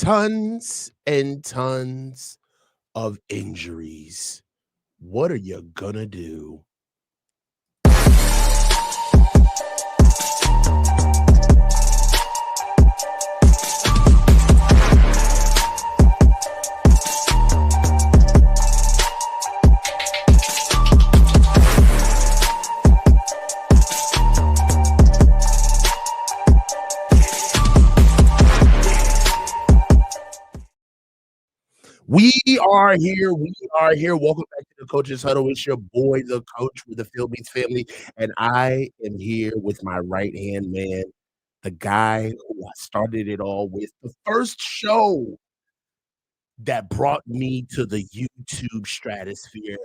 Tons and tons of injuries. What are you gonna do? We are here. We are here. Welcome back to the Coach's Huddle. It's your boy, the Coach, with the Philbies family, and I am here with my right-hand man, the guy who started it all with the first show that brought me to the YouTube stratosphere.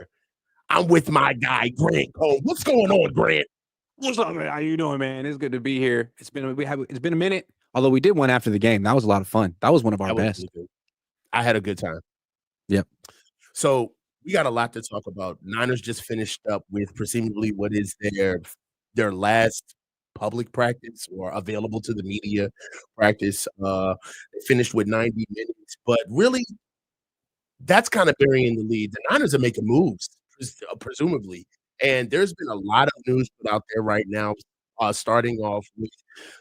I'm with my guy, Grant Cohn. What's going on, Grant? What's up, man? How you doing, man? It's good to be here. It's been a minute. Although we did one after the game. That was a lot of fun. That was one of our best. Really good. I had a good time. Yep. So we got a lot to talk about. Niners just finished up with presumably what is their last public practice or available to the media practice. They finished with 90 minutes, but really that's kind of burying the lead. The Niners are making moves, presumably. And there's been a lot of news put out there right now, starting off with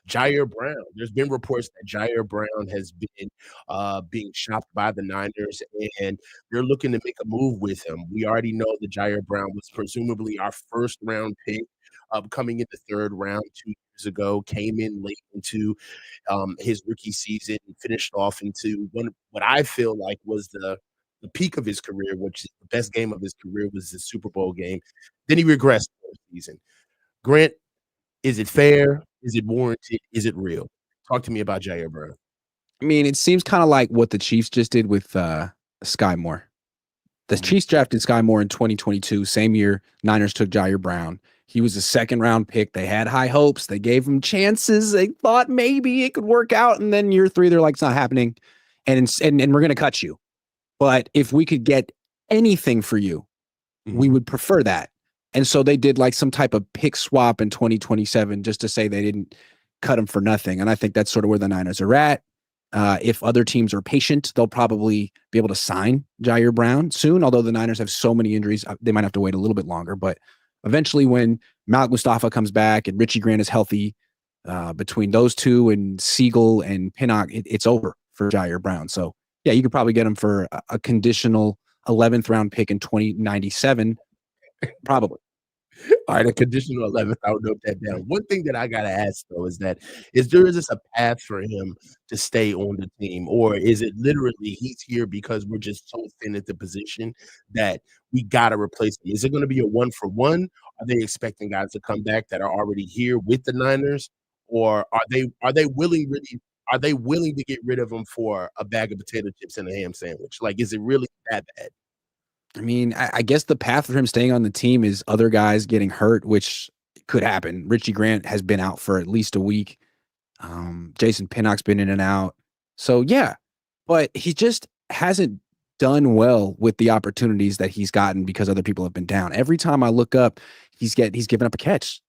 Jair Brown. There's been reports that Jair Brown has been being shopped by the Niners, and they're looking to make a move with him. We already know that Jair Brown was presumably our first-round pick, coming in the third round 2 years ago, came in late into his rookie season, and finished off into what I feel like was the peak of his career, which is the best game of his career was the Super Bowl game. Then he regressed for the season. Grant, is it fair? Is it warranted? Is it real? Talk to me about Jair Brown. I mean, it seems kind of like what the Chiefs just did with Sky Moore. The Chiefs drafted Sky Moore in 2022, same year Niners took Jair Brown. He was a second-round pick. They had high hopes. They gave him chances. They thought maybe it could work out, and then year 3, they're like, it's not happening, and we're going to cut you. But if we could get anything for you, we would prefer that. And so they did like some type of pick swap in 2027 just to say they didn't cut him for nothing. And I think that's sort of where the Niners are at. If other teams are patient, they'll probably be able to sign Jair Brown soon. Although the Niners have so many injuries, they might have to wait a little bit longer. But eventually when Malik Mustafa comes back and Richie Grant is healthy, between those two and Siegel and Pinnock, it's over for Jair Brown. So yeah, you could probably get him for a conditional 11th round pick in 2097. Probably. All right, a conditional 11th. I would note that down. One thing that I got to ask, though, is this a path for him to stay on the team? Or is it literally he's here because we're just so thin at the position that we got to replace him? Is it going to be a one-for-one? Are they expecting guys to come back that are already here with the Niners? Or are they willing to get rid of him for a bag of potato chips and a ham sandwich? Like, is it really that bad? I mean, I guess the path for him staying on the team is other guys getting hurt, which could happen. Richie Grant has been out for at least a week. Jason Pinnock's been in and out. So, yeah, but he just hasn't done well with the opportunities that he's gotten because other people have been down. Every time I look up, he's given up a catch.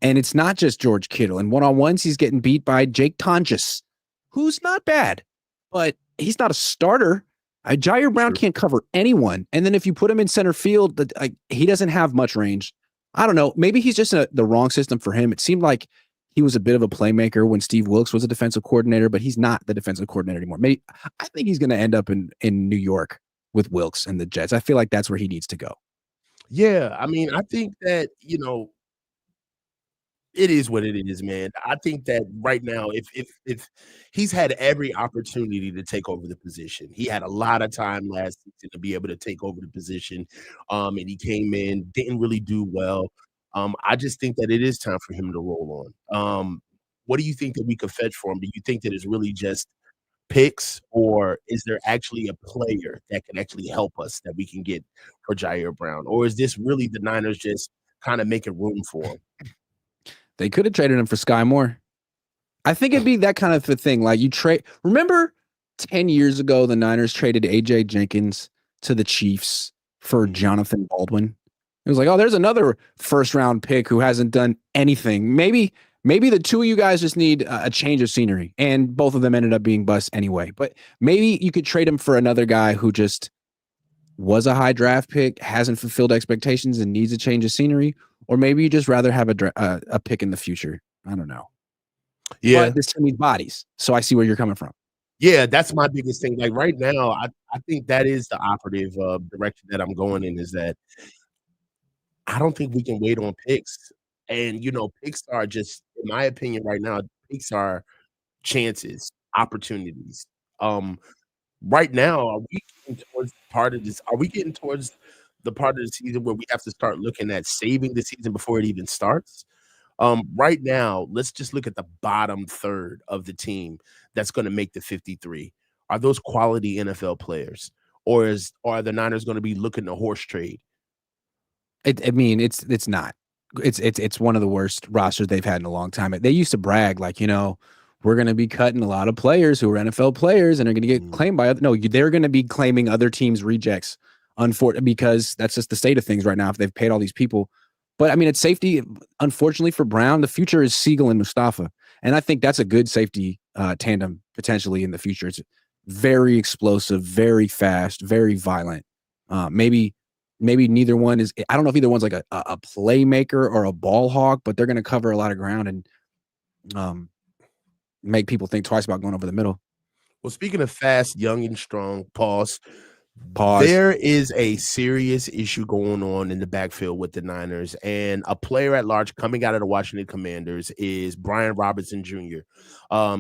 And it's not just George Kittle. In one-on-ones, he's getting beat by Jake Tonjes, who's not bad, but he's not a starter. Jair Brown can't cover anyone. And then if you put him in center field, he doesn't have much range. I don't know. Maybe he's just the wrong system for him. It seemed like he was a bit of a playmaker when Steve Wilkes was a defensive coordinator, but he's not the defensive coordinator anymore. Maybe I think he's going to end up in New York with Wilkes and the Jets. I feel like that's where he needs to go. Yeah, I mean, I think that, it is what it is, man. I think that right now, if he's had every opportunity to take over the position, he had a lot of time last season to be able to take over the position, and he came in, didn't really do well. I just think that it is time for him to roll on. What do you think that we could fetch for him? Do you think that it's really just picks, or is there actually a player that can actually help us that we can get for Jair Brown? Or is this really the Niners just kind of making room for him? They could have traded him for Sky Moore. I think it'd be that kind of a thing. Like remember 10 years ago, the Niners traded A.J. Jenkins to the Chiefs for Jonathan Baldwin. It was like, oh, there's another first round pick who hasn't done anything. Maybe Maybe the two of you guys just need a change of scenery, and both of them ended up being busts anyway. But maybe you could trade him for another guy who just was a high draft pick, hasn't fulfilled expectations, and needs a change of scenery. Or maybe you just rather have a pick in the future. I don't know. Yeah. But this team needs bodies, so I see where you're coming from. Yeah, that's my biggest thing. Like right now, I think that is the operative direction that I'm going in is that I don't think we can wait on picks. And picks are just, in my opinion, right now, picks are chances, opportunities. Um, right now, are we getting towards part of this? Are we getting towards the part of the season where we have to start looking at saving the season before it even starts? Right now, let's just look at the bottom third of the team that's going to make the 53. Are those quality NFL players, or are the Niners going to be looking to horse trade? I mean, it's not. It's one of the worst rosters they've had in a long time. They used to brag like, we're going to be cutting a lot of players who are NFL players and are going to get Mm. claimed by other. No, they're going to be claiming other teams' rejects, because that's just the state of things right now. If they've paid all these people, but I mean, it's safety. Unfortunately for Brown, the future is Siegel and Mustafa, and I think that's a good safety tandem potentially in the future. It's very explosive, very fast, very violent. Maybe neither one is. I don't know if either one's like a playmaker or a ball hawk, but they're going to cover a lot of ground and make people think twice about going over the middle. Well, speaking of fast, young, and strong, pause. Pause. There is a serious issue going on in the backfield with the Niners, and a player at large coming out of the Washington Commanders is Brian Robinson Jr.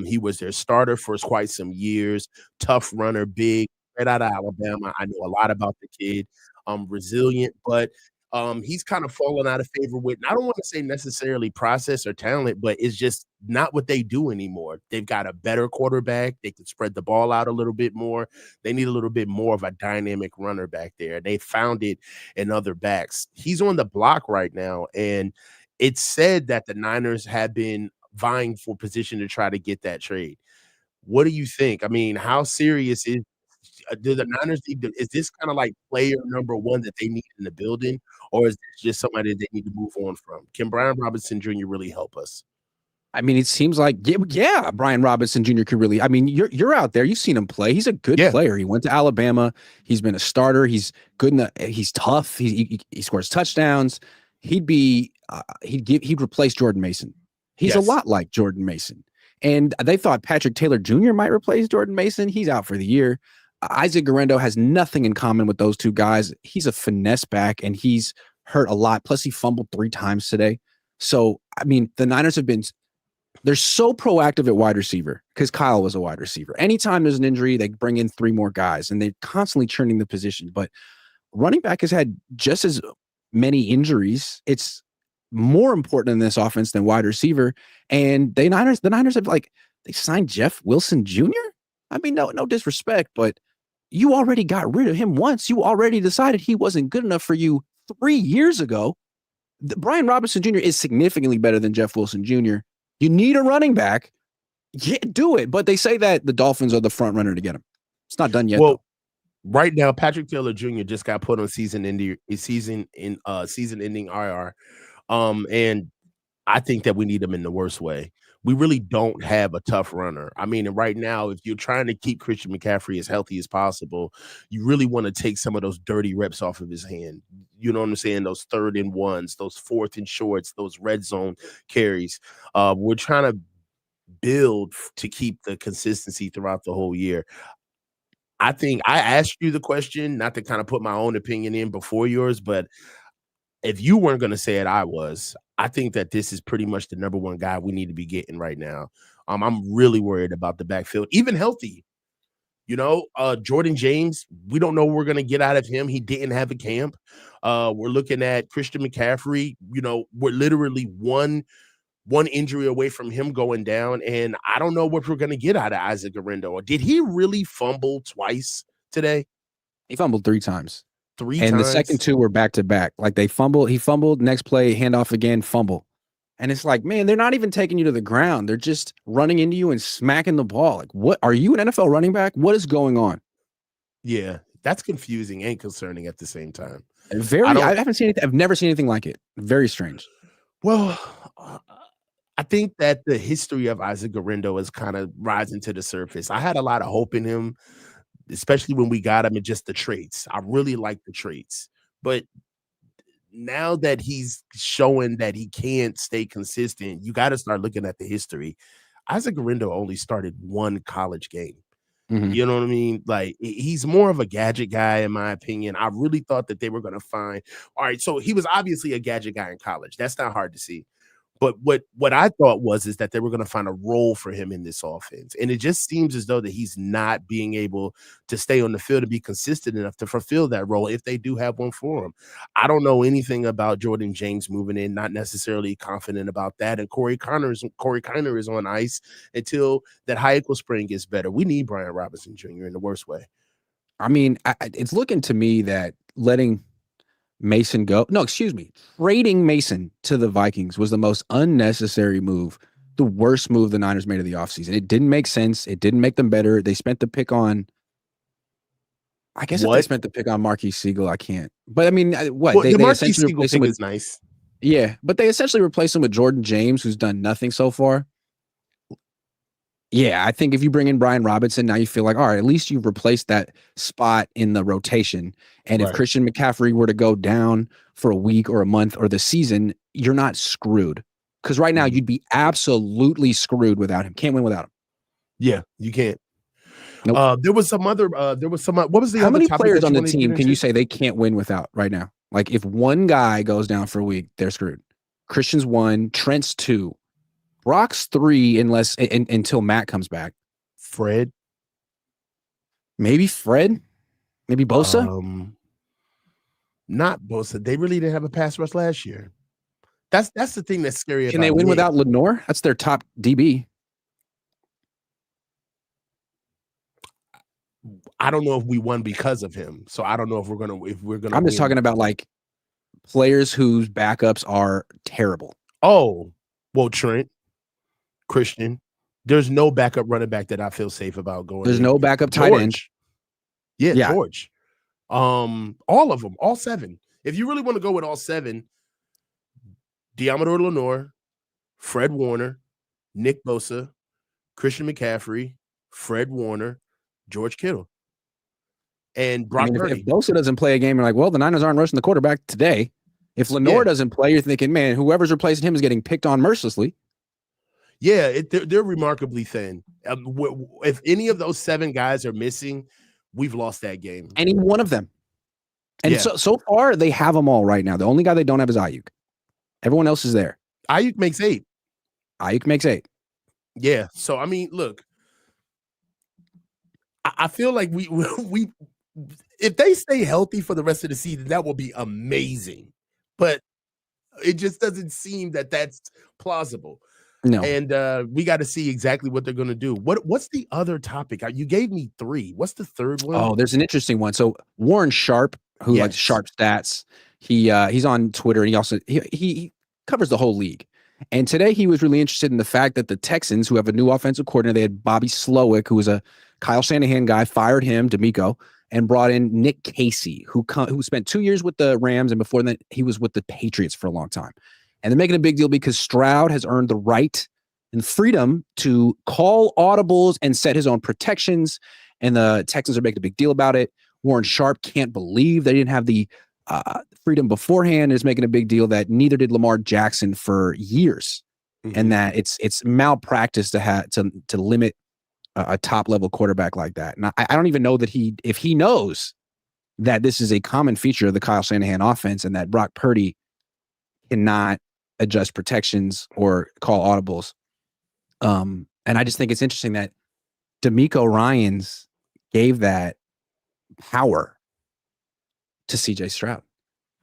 He was their starter for quite some years, tough runner, big, right out of Alabama. I know a lot about the kid, resilient, but he's kind of fallen out of favor with, and I don't want to say necessarily process or talent, but it's just not what they do anymore. They've got a better quarterback. They can spread the ball out a little bit more. They need a little bit more of a dynamic runner back there. They found it in other backs. He's on the block right now, and it's said that the Niners have been vying for position to try to get that trade. What do you think? I mean, how serious is do the Niners need to, is this kind of like player number one that they need in the building, or is this just somebody they need to move on from? Can Brian Robinson Jr. really help us? I mean, it seems like yeah, Brian Robinson Jr. could really. I mean, you're out there. You've seen him play. He's a good Yeah. player. He went to Alabama. He's been a starter. He's good in the. He's tough. He scores touchdowns. He'd replace Jordan Mason. He's a Yes. lot like Jordan Mason. And they thought Patrick Taylor Jr. might replace Jordan Mason. He's out for the year. Isaac Guerrero has nothing in common with those two guys. He's a finesse back, and he's hurt a lot. Plus, he fumbled 3 times today. So, I mean, the Niners have been they're so proactive at wide receiver because Kyle was a wide receiver. Anytime there's an injury, they bring in 3 more guys, and they're constantly churning the position. But running back has had just as many injuries. It's more important in this offense than wide receiver. And the Niners have they signed Jeff Wilson Jr. I mean, no disrespect, but you already got rid of him once. You already decided he wasn't good enough for you 3 years ago. Brian Robinson Jr. is significantly better than Jeff Wilson Jr. You need a running back. Yeah, do it. But they say that the Dolphins are the front runner to get him. It's not done yet, Well, though. right now, Patrick Taylor Jr. just got put on season-ending IR. And I think that we need him in the worst way. We really don't have a tough runner. I mean, and right now, if you're trying to keep Christian McCaffrey as healthy as possible, you really want to take some of those dirty reps off of his hand. You know what I'm saying? Those 3rd and 1s, those 4th and shorts, those red zone carries. We're trying to build to keep the consistency throughout the whole year. I think I asked you the question, not to kind of put my own opinion in before yours, but if you weren't going to say it, I was. I think that this is pretty much the number one guy we need to be getting right now. I'm really worried about the backfield, even healthy. Jordan James, we don't know what we're going to get out of him. He didn't have a camp. We're looking at Christian McCaffrey. We're literally one injury away from him going down, and I don't know what we're going to get out of Isaac Guerrero. Did he really fumble twice today? He fumbled 3 times. 3 And the times? second 2 were back to back. Like he fumbled, next play, handoff again, fumble. And it's like, man, they're not even taking you to the ground. They're just running into you and smacking the ball. Like, what are you, an NFL running back? What is going on? Yeah, that's confusing and concerning at the same time. I haven't seen anything. I've never seen anything like it. Very strange. Well, I think that the history of Isaac Garendo is kinda rising to the surface. I had a lot of hope in him, especially when we got him and just the traits. I really like the traits. But now that he's showing that he can't stay consistent, you gotta start looking at the history. Isaac Garendo only started 1 college game. Mhm. You know what I mean? Like, he's more of a gadget guy, in my opinion. I really thought that they were gonna find alright, so he was obviously a gadget guy in college. That's not hard to see. But what I thought was is that they were gonna find a role for him in this offense, and it just seems as though that he's not being able to stay on the field and be consistent enough to fulfill that role if they do have one for him. I don't know anything about Jauan Jennings moving in, not necessarily confident about that, and Corey Kiner is on ice until that high ankle sprain gets better. We need Brian Robinson Jr. in the worst way. I mean, it's looking to me that letting Mason go. No, excuse me. Trading Mason to the Vikings was the most unnecessary move, the worst move the Niners made of the offseason. It didn't make sense. It didn't make them better. They spent the pick on, I guess if they What? spent the pick on Marquis Siegel, I can't. But I mean, what? Well, They the they Marquis essentially Siegel replaced him pick with, is nice. yeah, but they essentially replaced him with Jordan James, who's done nothing so far. Yeah, I think if you bring in Brian Robinson, now you feel like, all right, at least you've replaced that spot in the rotation. And if Right. Christian McCaffrey were to go down for a week or a month or the season, you're not screwed. Because right now Mhm. you'd be absolutely screwed without him. Can't win without him. Yeah, you can't. Nope. There was some what was the How other many topic players that on you the wanted to get team can you into? say they can't win without right now? Like if one guy goes down for a week, they're screwed. Christian's one, Trent's two, Brock's three, until Matt comes back. Fred. Maybe Fred, maybe Bosa. Um, Not Bosa. They really didn't have a pass rush last year. That's the thing that's scary Can they about win Nick. without Lenore? That's their top DB. I don't know if we won because of him. So I don't know if we're gonna I'm just win. talking about like players whose backups are terrible. Oh, well, Trent, Christian. There's no backup running back that I feel safe about going There's in. no backup tight end. George. Yeah, Yeah. George. All of them, all 7. If you really want to go with all 7, Diamador Lenore, Fred Warner, Nick Bosa, Christian McCaffrey, Fred Warner, George Kittle, and I Brock mean, if Purdy. Bosa doesn't play a game, you're like, well, the Niners aren't rushing the quarterback today. If Lenore doesn't play, you're thinking, man, whoever's replacing him is getting picked on mercilessly. Yeah, they're remarkably thin. If any of those 7 guys are missing, we've lost that game. Any one of them. And Yeah. so far, they have them all right now. The only guy they don't have is Ayuk. Everyone else is there. Ayuk makes 8. Ayuk makes 8. Yeah. So I mean, look, I feel like we if they stay healthy for the rest of the season, that will be amazing. But it just doesn't seem that that's plausible. No. And we got to see exactly what they're going to do. What's the other topic? You gave me 3. What's the third one? Oh, there's an interesting one. So Warren Sharp, who likes Sharp Stats, he's on Twitter and he also he covers the whole league. And today he was really interested in the fact that the Texans, who have a new offensive coordinator, they had Bobby Slowick, who was a Kyle Shanahan guy, fired him, D'Amico, and brought in Nick Casey, who spent 2 years with the Rams, and before that he was with the Patriots for a long time. And they're making a big deal because Stroud has earned the right and freedom to call audibles and set his own protections. And the Texans are making a big deal about it. Warren Sharp can't believe they didn't have the freedom beforehand. Is making a big deal that neither did Lamar Jackson for years, and that it's malpractice to limit a top level quarterback like that. And I don't even know that if he knows that this is a common feature of the Kyle Shanahan offense, and that Brock Purdy cannot adjust protections or call audibles. And I just think it's interesting that D'Amico Ryans gave that power to CJ Stroud.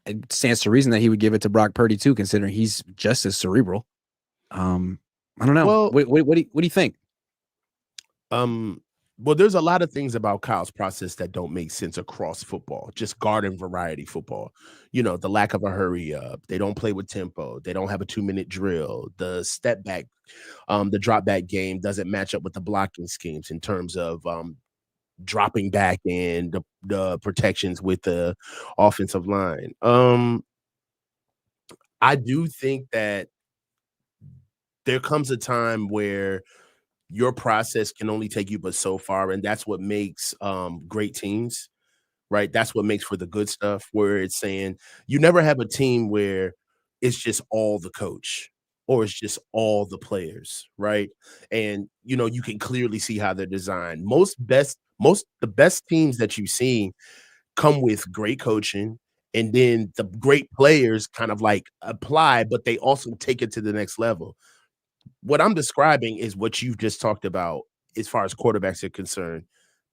It stands to reason that he would give it to Brock Purdy too, considering he's just as cerebral. I don't know. Well, What do you think? Well, there's a lot of things about Kyle's process that don't make sense across football, just garden variety football. The lack of a hurry up. They don't play with tempo. They don't have a 2-minute drill. The step back, the drop back game doesn't match up with the blocking schemes in terms of dropping back and the protections with the offensive line. I do think that there comes a time where your process can only take you but so far, and that's what makes great teams, right? That's what makes for the good stuff, where it's saying you never have a team where it's just all the coach or it's just all the players, right? And you can clearly see how they're designed. Most the best teams that you see come with great coaching, and then the great players kind of like apply, but they also take it to the next level. What I'm describing is what you've just talked about as far as quarterbacks are concerned,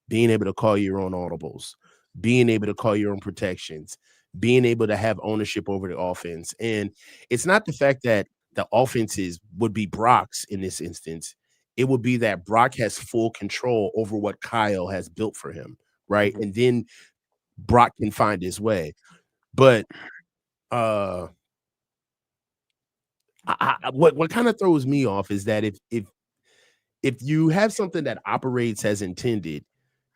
being able to call your own audibles, being able to call your own protections, being able to have ownership over the offense. And it's not the fact that the offenses would be Brock's in this instance. It would be that Brock has full control over what Kyle has built for him, right? Mhm. And then Brock can find his way. But uh what kind of throws me off is that if you have something that operates as intended,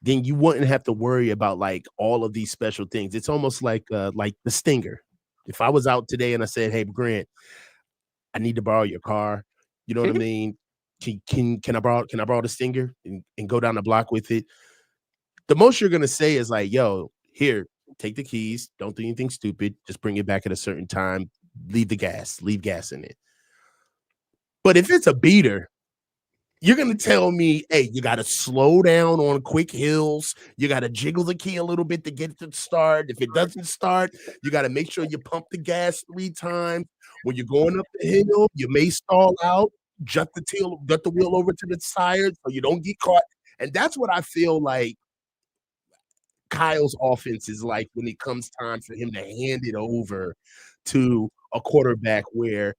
then you wouldn't have to worry about like all of these special things. It's almost like the stinger. If I was out today and I said, "Hey, Grant, I need to borrow your car," you know what I mean? Can I borrow the stinger and go down the block with it? The most you're gonna say is like, "Yo, here, take the keys. Don't do anything stupid. Just bring it back at a certain time. Leave gas in it." But if it's a beater, you're gonna tell me, "Hey, you gotta slow down on quick hills. You gotta jiggle the key a little bit to get it to start. If it doesn't start, you gotta make sure you pump the gas 3 times. When you're going up the hill, you may stall out, jut the wheel over to the side so you don't get caught." And that's what I feel like Kyle's offense is like when it comes time for him to hand it over to a quarterback where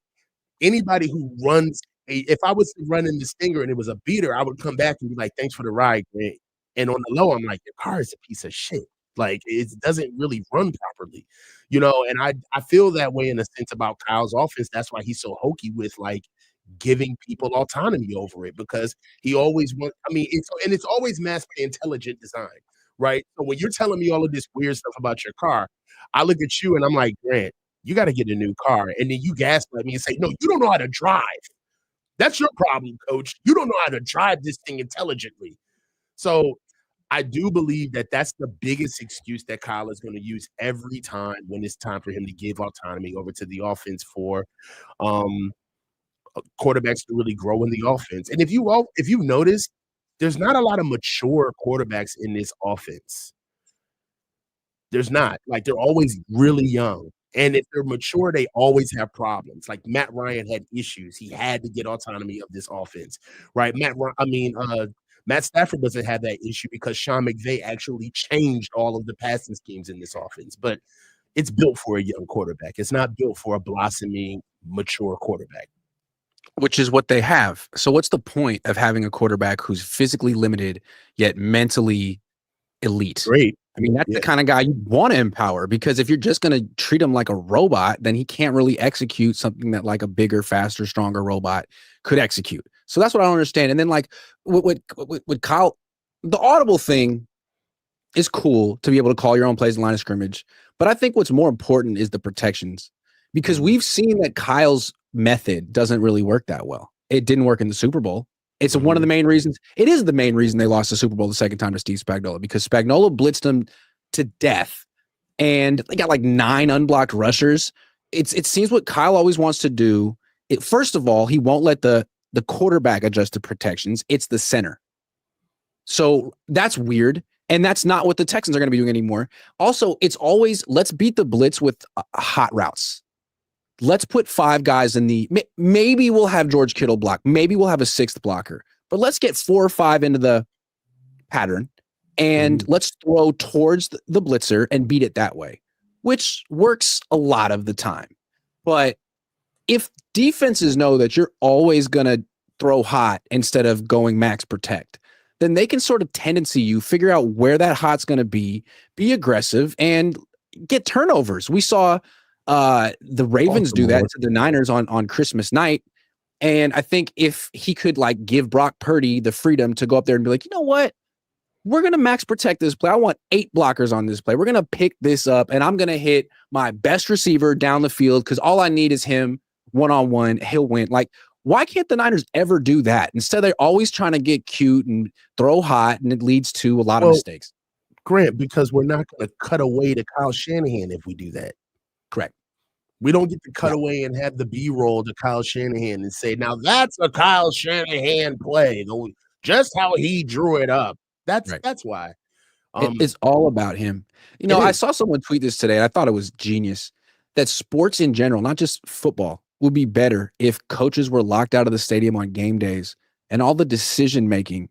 anybody who runs if I was running the stinger and it was a beater, I would come back and be like, "Thanks for the ride, Grant." And on the low, I'm like, "Your car is a piece of shit." Like, it doesn't really run properly, and I feel that way in a sense about Kyle's offense. That's why he's so hokey with, like, giving people autonomy over it because he always wants I mean, it's always masked by intelligent design, right? So when you're telling me all of this weird stuff about your car, I look at you and I'm like, "Grant, you gotta get a new car." And then you gaslight me and say, "No, you don't know how to drive. That's your problem, coach. You don't know how to drive this thing intelligently." So I do believe that that's the biggest excuse that Kyle is gonna use every time when it's time for him to give autonomy over to the offense for um, quarterbacks to really grow in the offense. And if you notice, there's not a lot of mature quarterbacks in this offense. There's not. Like, they're always really young, and if they're mature, they always have problems. Like, Matt Ryan had issues. He had to get autonomy of this offense, right? Matt Stafford doesn't have that issue because Sean McVay actually changed all of the passing schemes in this offense, but it's built for a young quarterback. It's not built for a blossoming, mature quarterback. Which is what they have. So what's the point of having a quarterback who's physically limited yet mentally elite? Great. I mean, that's the Yeah. kind of guy you want to empower, because if you're just going to treat him like a robot, then he can't really execute something that like a bigger, faster, stronger robot could execute. So that's what I don't understand. And then like with Kyle, the audible thing is cool to be able to call your own plays in line of scrimmage. But I think what's more important is the protections, because Mhm. we've seen that Kyle's method doesn't really work that well. It didn't work in the Super Bowl. It's one of the Mhm. main reasons. It is the main reason they lost the Super Bowl the second time to Steve Spagnuolo, because Spagnuolo blitzed them to death, and they got like 9 unblocked rushers. It seems what Kyle always wants to do. First of all, he won't let the quarterback adjust to protections. It's the center. So that's weird. And that's not what the Texans are going to be doing anymore. Also, it's always let's beat the blitz with hot routes. Let's put 5 guys in the maybe we'll have George Kittle block. Maybe we'll have a 6th blocker. But let's get 4 or 5 into the pattern and Mhm. let's throw towards the blitzer and beat it that way, which works a lot of the time. But if defenses know that you're always going to throw hot instead of going max protect, then they can sort of tendency you, figure out where that hot's going to be aggressive, and get turnovers. We saw the Ravens do that Baltimore. to the Niners on Christmas night. And I think if he could like give Brock Purdy the freedom to go up there and be like, you know what? We're going to max protect this play. I want 8 blockers on this play. We're going to pick this up, and I'm going to hit my best receiver down the field because all I need is him one-on-one. He'll win. Like, Why can't the Niners ever do that? Instead, they're always trying to get cute and throw hot, and it leads to a lot of Well, mistakes. Grant, because we're not going to cut away to Kyle Shanahan if we do that. Correct. We don't get to cut Yeah. away and have the B-roll to Kyle Shanahan and say, now that's a Kyle Shanahan play. Just how he drew it up. That's why. It's all about him. You know, I saw someone tweet this today, and I thought it was genius, that sports in general, not just football, would be better if coaches were locked out of the stadium on game days and all the decision-making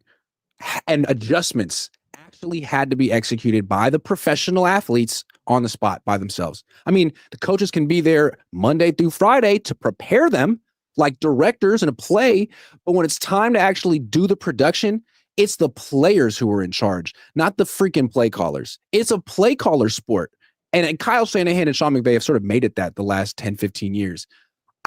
and adjustments actually had to be executed by the professional athletes on the spot by themselves. I mean, the coaches can be there Monday through Friday to prepare them like directors in a play, but when it's time to actually do the production, it's the players who are in charge, not the freaking play callers. It's a play caller sport. And Kyle Shanahan and Sean McVay have sort of made it that the last 10, 15 years.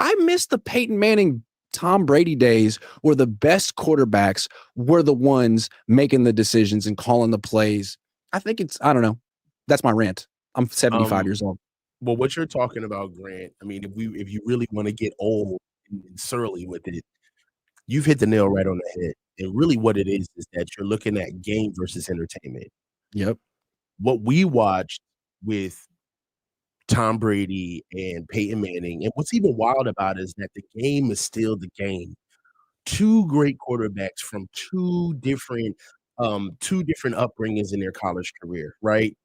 I miss the Peyton Manning, Tom Brady days where the best quarterbacks were the ones making the decisions and calling the plays. I think I don't know. That's my rant. I'm 75 years old. Well, what you're talking about, Grant, I mean, if you really want to get old and surly with it, you've hit the nail right on the head. And really what it is that you're looking at game versus entertainment. Yep. What we watched with Tom Brady and Peyton Manning, and what's even wild about it is that the game is still the game. Two great quarterbacks from two different upbringings in their college career, right?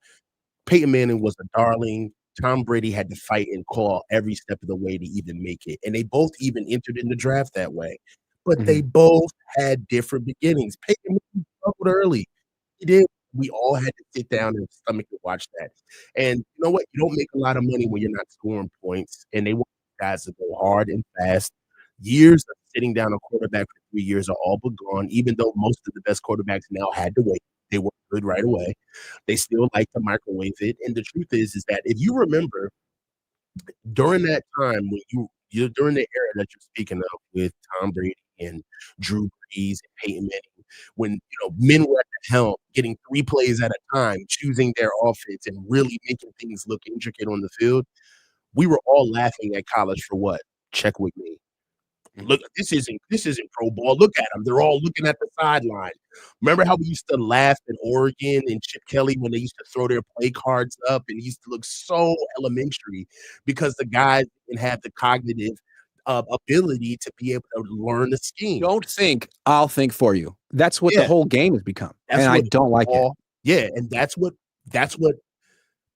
Peyton Manning was a darling. Tom Brady had to fight and claw every step of the way to even make it. And they both even entered in the draft that way. But they both had different beginnings. Peyton Manning struggled early. He did. We all had to sit down and stomach to watch that. And you know what? You don't make a lot of money when you're not scoring points. And they want guys to go hard and fast. Years of sitting down a quarterback for 3 years are all but gone, even though most of the best quarterbacks now had to wait. They were good right away. They still like to microwave it. And the truth is that if you remember during that time when you're during the era that you're speaking of with Tom Brady and Drew Brees and Peyton Manning, when men were at the helm, getting 3 plays at a time, choosing their offense and really making things look intricate on the field, we were all laughing at college for what? Check with me. Look, this isn't pro ball. Look at them. They're all looking at the sideline. Remember how we used to laugh in Oregon and Chip Kelly when they used to throw their play cards up and it used to look so elementary because the guys didn't have the cognitive ability to be able to learn the scheme. Don't think, I'll think for you. That's what the whole game has become. And I don't like it. Yeah, and that's what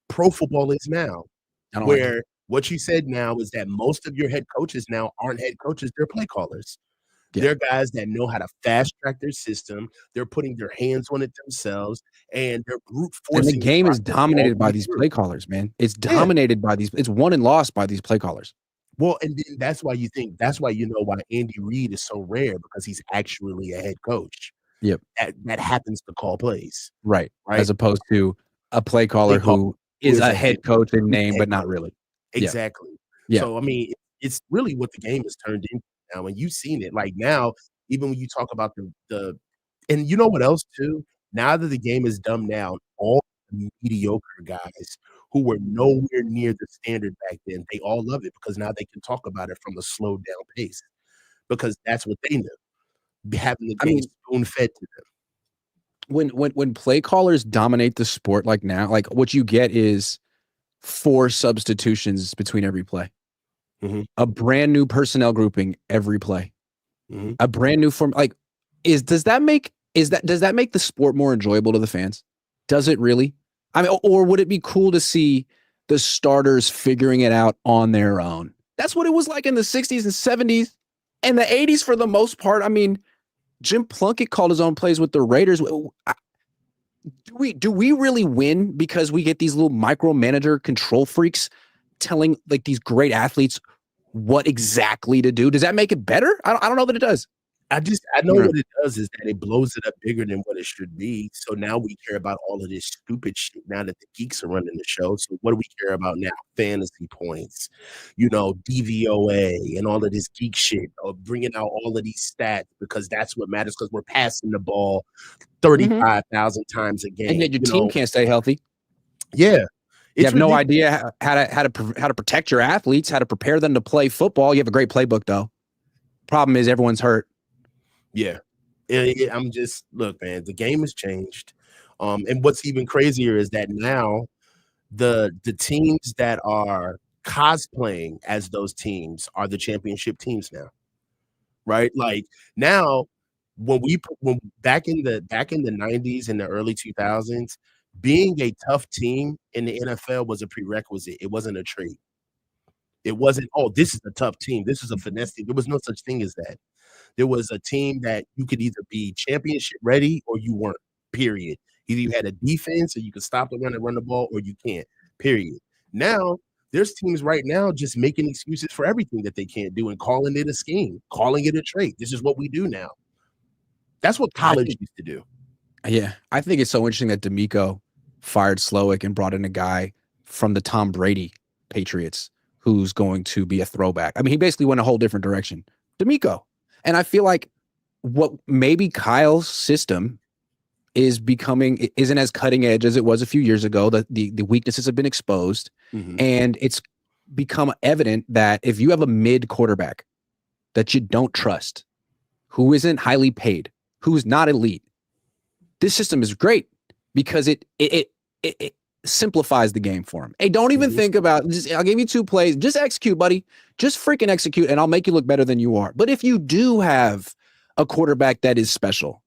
pro football is now. I don't like it. What you said now is that most of your head coaches now aren't head coaches, they're play callers. Yeah. They're guys that know how to fast track their system. They're putting their hands on it themselves, and they're brute forcing. And the game is dominated by these play callers, man. It's dominated by these. It's won and lost by these play callers. Well, and then that's why you know why Andy Reid is so rare, because he's actually a head coach. Yep. That happens to call plays. Right. As opposed to a play caller who is a head coach in name, but not really. Exactly. Yeah. So, I mean, it's really what the game has turned into now, and you've seen it. Like, now, even when you talk about the and you know what else, too? Now that the game is dumbed down, all the mediocre guys who were nowhere near the standard back then, they all love it because now they can talk about it from a slowed down pace because that's what they knew, having the game spoon-fed to them. When play callers dominate the sport like now, like what you get is 4 substitutions between every play, a brand new personnel grouping every play, a brand new form. Like, does that make the sport more enjoyable to the fans? Does it really? I mean, or would it be cool to see the starters figuring it out on their own? That's what it was like in the 60s and 70s and the 80s for the most part. I mean, Jim Plunkett called his own plays with the Raiders. Do we really win because we get these little micromanager control freaks telling like these great athletes what exactly to do? Does that make it better? I don't know that it does. I know what it does is that it blows it up bigger than what it should be. So now we care about all of this stupid shit now that the geeks are running the show. So what do we care about now? Fantasy points, DVOA and all of this geek shit, or bringing out all of these stats because that's what matters because we're passing the ball 35,000 times a game. And yet your team can't stay healthy. Yeah. You have no idea how to protect your athletes, how to prepare them to play football. You have a great playbook though. Problem is everyone's hurt. Yeah. I'm just look, man, the game has changed. And what's even crazier is that now the teams that are cosplaying as those teams are the championship teams now, right? Like now, when back in the 90s and the early 2000s, being a tough team in the NFL was a prerequisite. It wasn't a trait. It wasn't, oh, this is a tough team. This is a finesse team. There was no such thing as that. There was a team that you could either be championship ready or you weren't, period. Either you had a defense or you could stop the run and run the ball or you can't, period. Now, there's teams right now just making excuses for everything that they can't do and calling it a scheme, calling it a trait. This is what we do now. That's what college used to do. Yeah, I think it's so interesting that D'Amico fired Slowick and brought in a guy from the Tom Brady Patriots who's going to be a throwback. I mean, he basically went a whole different direction. D'Amico. And I feel like what maybe Kyle's system isn't as cutting edge as it was a few years ago. The weaknesses have been exposed, and it's become evident that if you have a mid quarterback that you don't trust, who isn't highly paid, who's not elite, this system is great because it simplifies the game for him. Hey, don't even think about I'll give you 2 plays. Just execute, buddy. Just freaking execute, and I'll make you look better than you are. But if you do have a quarterback that is special,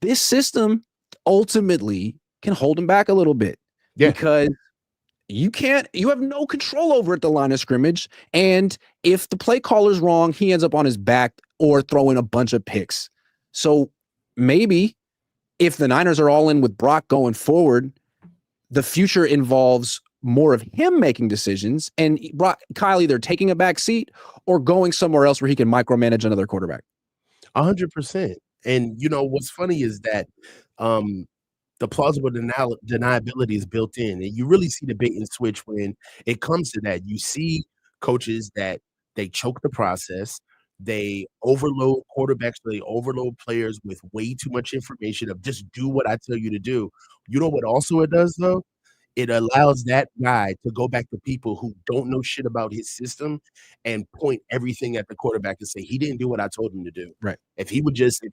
this system ultimately can hold him back a little bit because you have no control over at the line of scrimmage. And if the play caller's wrong, he ends up on his back or throwing a bunch of picks. So maybe if the Niners are all in with Brock going forward, the future involves more of him making decisions and Kyle either taking a back seat or going somewhere else where he can micromanage another quarterback. 100%. And what's funny is that the plausible deniability is built in, and you really see the bait and switch when it comes to that. You see coaches that they choke the process, they overload quarterbacks, they overload players with way too much information of just do what I tell you to do. You know what also it does though? It allows that guy to go back to people who don't know shit about his system and point everything at the quarterback and say, he didn't do what I told him to do. Right. If he would just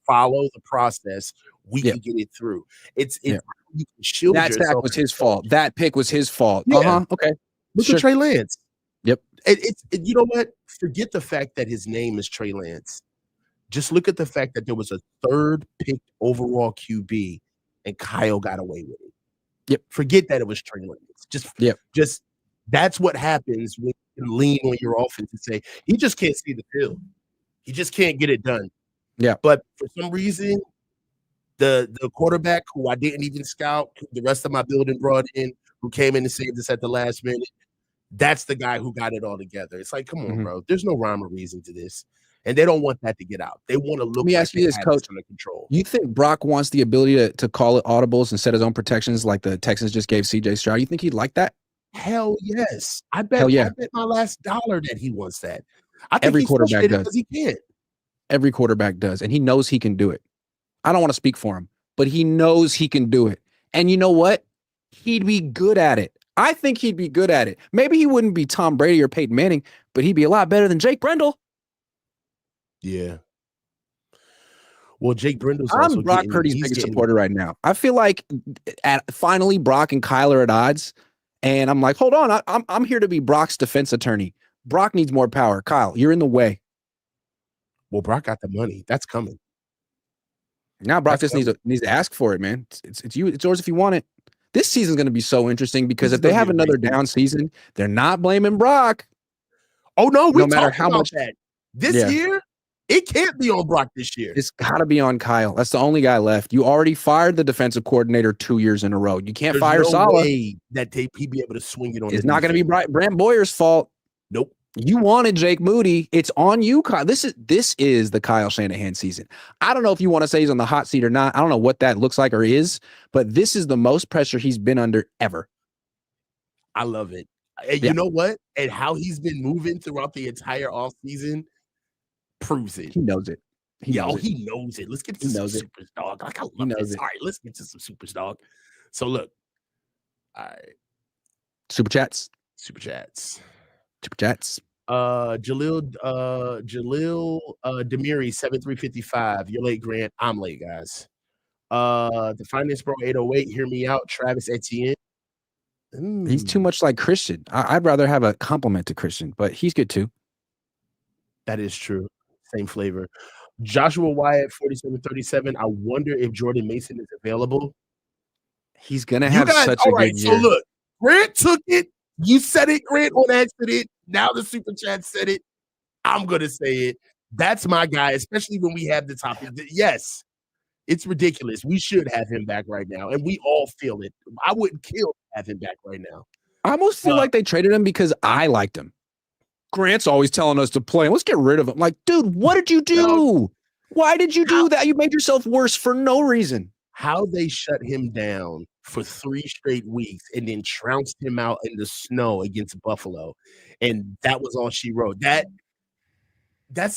follow the process, we can get it through. You can shield that sack was his fault. That pick was his fault. Yeah. Okay. Look at Trey Lance. Yep. You know what? Forget the fact that his name is Trey Lance. Just look at the fact that there was a 3rd picked overall QB and Kyle got away with it. Yep. Forget that it was Trey Lance. Just that's what happens when you lean on your offense and say, he just can't see the field. He just can't get it done. Yeah. But for some reason, the quarterback who I didn't even scout, who the rest of my building brought in, who came in and saved us at the last minute, that's the guy who got it all together. It's like, come on, bro. There's no rhyme or reason to this. And they don't want that to get out. They want to look. Let me ask you this, Coach. Under control. You think Brock wants the ability to call it audibles and set his own protections like the Texans just gave CJ Stroud? You think he'd like that? Hell yes. I bet my last dollar that he wants that. I think every quarterback does because he can't. Every quarterback does, and he knows he can do it. I don't want to speak for him, but he knows he can do it. And you know what? He'd be good at it. I think he'd be good at it. Maybe he wouldn't be Tom Brady or Peyton Manning, but he'd be a lot better than Jake Brendel. Yeah. Well, Jake Brendel's I'm also Brock Purdy's biggest supporter right now. I feel like finally Brock and Kyle are at odds, and I'm like, hold on, I'm here to be Brock's defense attorney. Brock needs more power. Kyle, you're in the way. Well, Brock got the money. That's coming. Now Brock just needs to ask for it, man. It's yours if you want it. This season's going to be so interesting because if they have another down season, they're not blaming Brock. Oh no, no matter how much that this year, it can't be on Brock this year. It's got to be on Kyle. That's the only guy left. You already fired the defensive coordinator 2 years in a row. You can't fire Saleh. Way that he'd be able to swing it on. It's not going to be Brant Boyer's fault. Nope. You wanted Jake Moody. It's on you, Kyle. This is the Kyle Shanahan season. I don't know if you want to say he's on the hot seat or not. I don't know what that looks like or is, but this is the most pressure he's been under ever. I love it. And you know what? And how he's been moving throughout the entire offseason proves it. He knows it. He knows it. Let's get to some Super Dog. Like, I love this. All right, let's get to some Super Dog. So look. All right. Super chats. Super chats. Super chats. Demiri, 7355. You're late, Grant. I'm late, guys. The Finance Bro 808, hear me out. Travis Etienne. He's too Mm, much like Christian. I'd rather have a compliment to Christian, but he's good too. that is true. Same flavor. Joshua Wyatt, 4737. I wonder if Jordan Mason is available. He's gonna You have guys, such all a right. good So year. look, Grant took it. You said it, Grant, on accident. Now the super chat said it. I'm gonna say it. That's my guy, especially when we have the topic. Yes, it's ridiculous. We should have him back right now, and we all feel it. I wouldn't kill to have him back right now. I almost feel like they traded him because I liked him. Grant's always telling us to play. Let's get rid of him. Like, dude, what did you do? Why did you do that? You made yourself worse for no reason. How they shut him down for 3 straight weeks and then trounced him out in the snow against Buffalo, and that was all she wrote. That's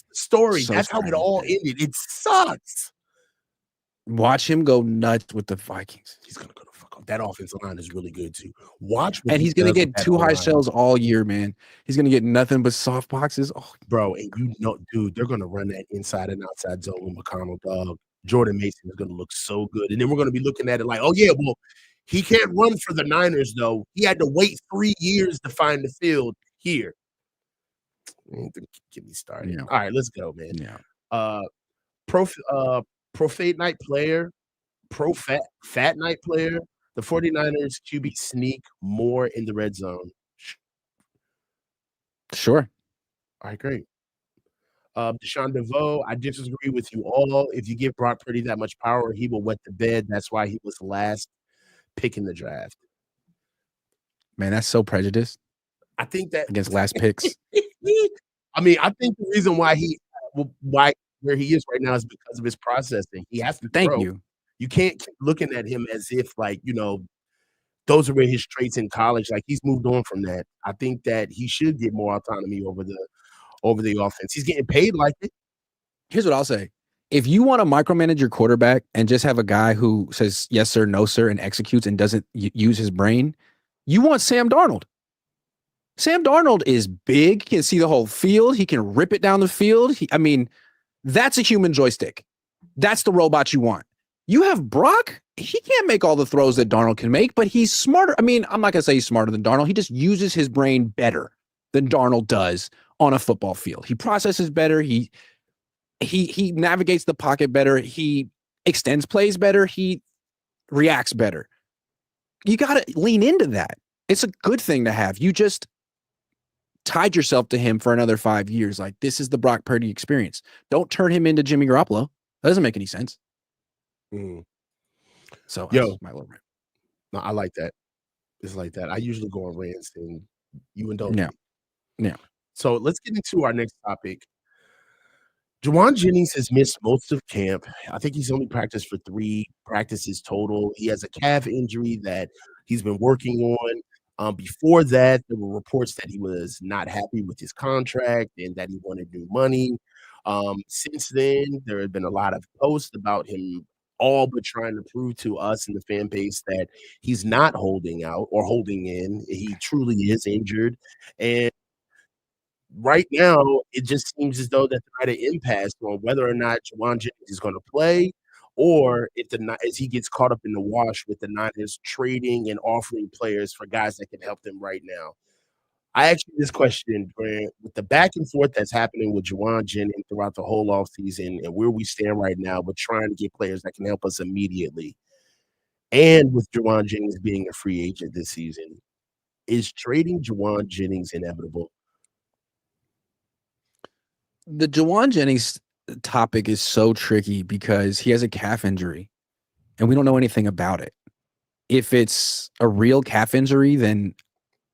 the story. So That's how it strange, all man. ended. It sucks. Watch him go nuts with the Vikings. He's gonna go to fuck up. That offensive line is really good too. Watch what And he he's gonna does with get that 2 high O-line. shells all year, man. He's gonna get nothing but soft boxes. Oh, Bro, and you know, dude, they're gonna run that inside and outside zone with McConnell, dog. Jordan Mason is gonna look so good. And then we're gonna be looking at it like, oh yeah, well, he can't run for the Niners, though. He had to wait 3 years to find the field here. Get me started. yeah, All right, let's go, man. yeah. Pro Fate Night player, Pro Fat Night player. The 49ers QB sneak more in the red zone. Sure. All right, great. Deshaun DeVoe, I disagree with you all. If you give Brock Purdy that much power, he will wet the bed. That's why he was last pick in the draft. Man, that's so prejudiced I think that against last picks. I mean, I think the reason why where he is right now is because of his processing. He has to Thank grow. you. You can't keep looking at him as if like, those were his traits in college. Like he's moved on from that. I think that he should get more autonomy over the offense. He's getting paid like it. Here's what I'll say. If you want to micromanage your quarterback and just have a guy who says yes sir, no sir, and executes and doesn't use his brain, you want Sam Darnold. Sam Darnold is big. He can see the whole field. He can rip it down the field. That's a human joystick. That's the robot you want. You have Brock. He can't make all the throws that Darnold can make, but he's smarter. I mean, I'm not going to say he's smarter than Darnold. He just uses his brain better than Darnold does on a football field. He processes better. He navigates the pocket better. He extends plays better. He reacts better. You got to lean into that. It's a good thing to have. You just tied yourself to him for another 5 years. Like, this is the Brock Purdy experience. Don't turn him into Jimmy Garoppolo. That doesn't make any sense. So, my little rant. No, I like that. It's like that. I usually go on rants, and you indulge Yeah. me. Yeah. So let's get into our next topic. Jauan Jennings has missed most of camp. I think he's only practiced for 3 practices total. He has a calf injury that he's been working on. Before that, there were reports that he was not happy with his contract and that he wanted new money. Since then, there have been a lot of posts about him all but trying to prove to us in the fan base that he's not holding out or holding in. He truly is injured. And right now, it just seems as though that they're at an impasse on whether or not Jauan Jennings is going to play, or as he gets caught up in the wash with the Niners trading and offering players for guys that can help them right now. I asked you this question, Grant, with the back and forth that's happening with Jauan Jennings throughout the whole offseason and where we stand right now, but trying to get players that can help us immediately, and with Jauan Jennings being a free agent this season, is trading Jauan Jennings inevitable? The Jauan Jennings topic is so tricky because he has a calf injury and we don't know anything about it. If it's a real calf injury, then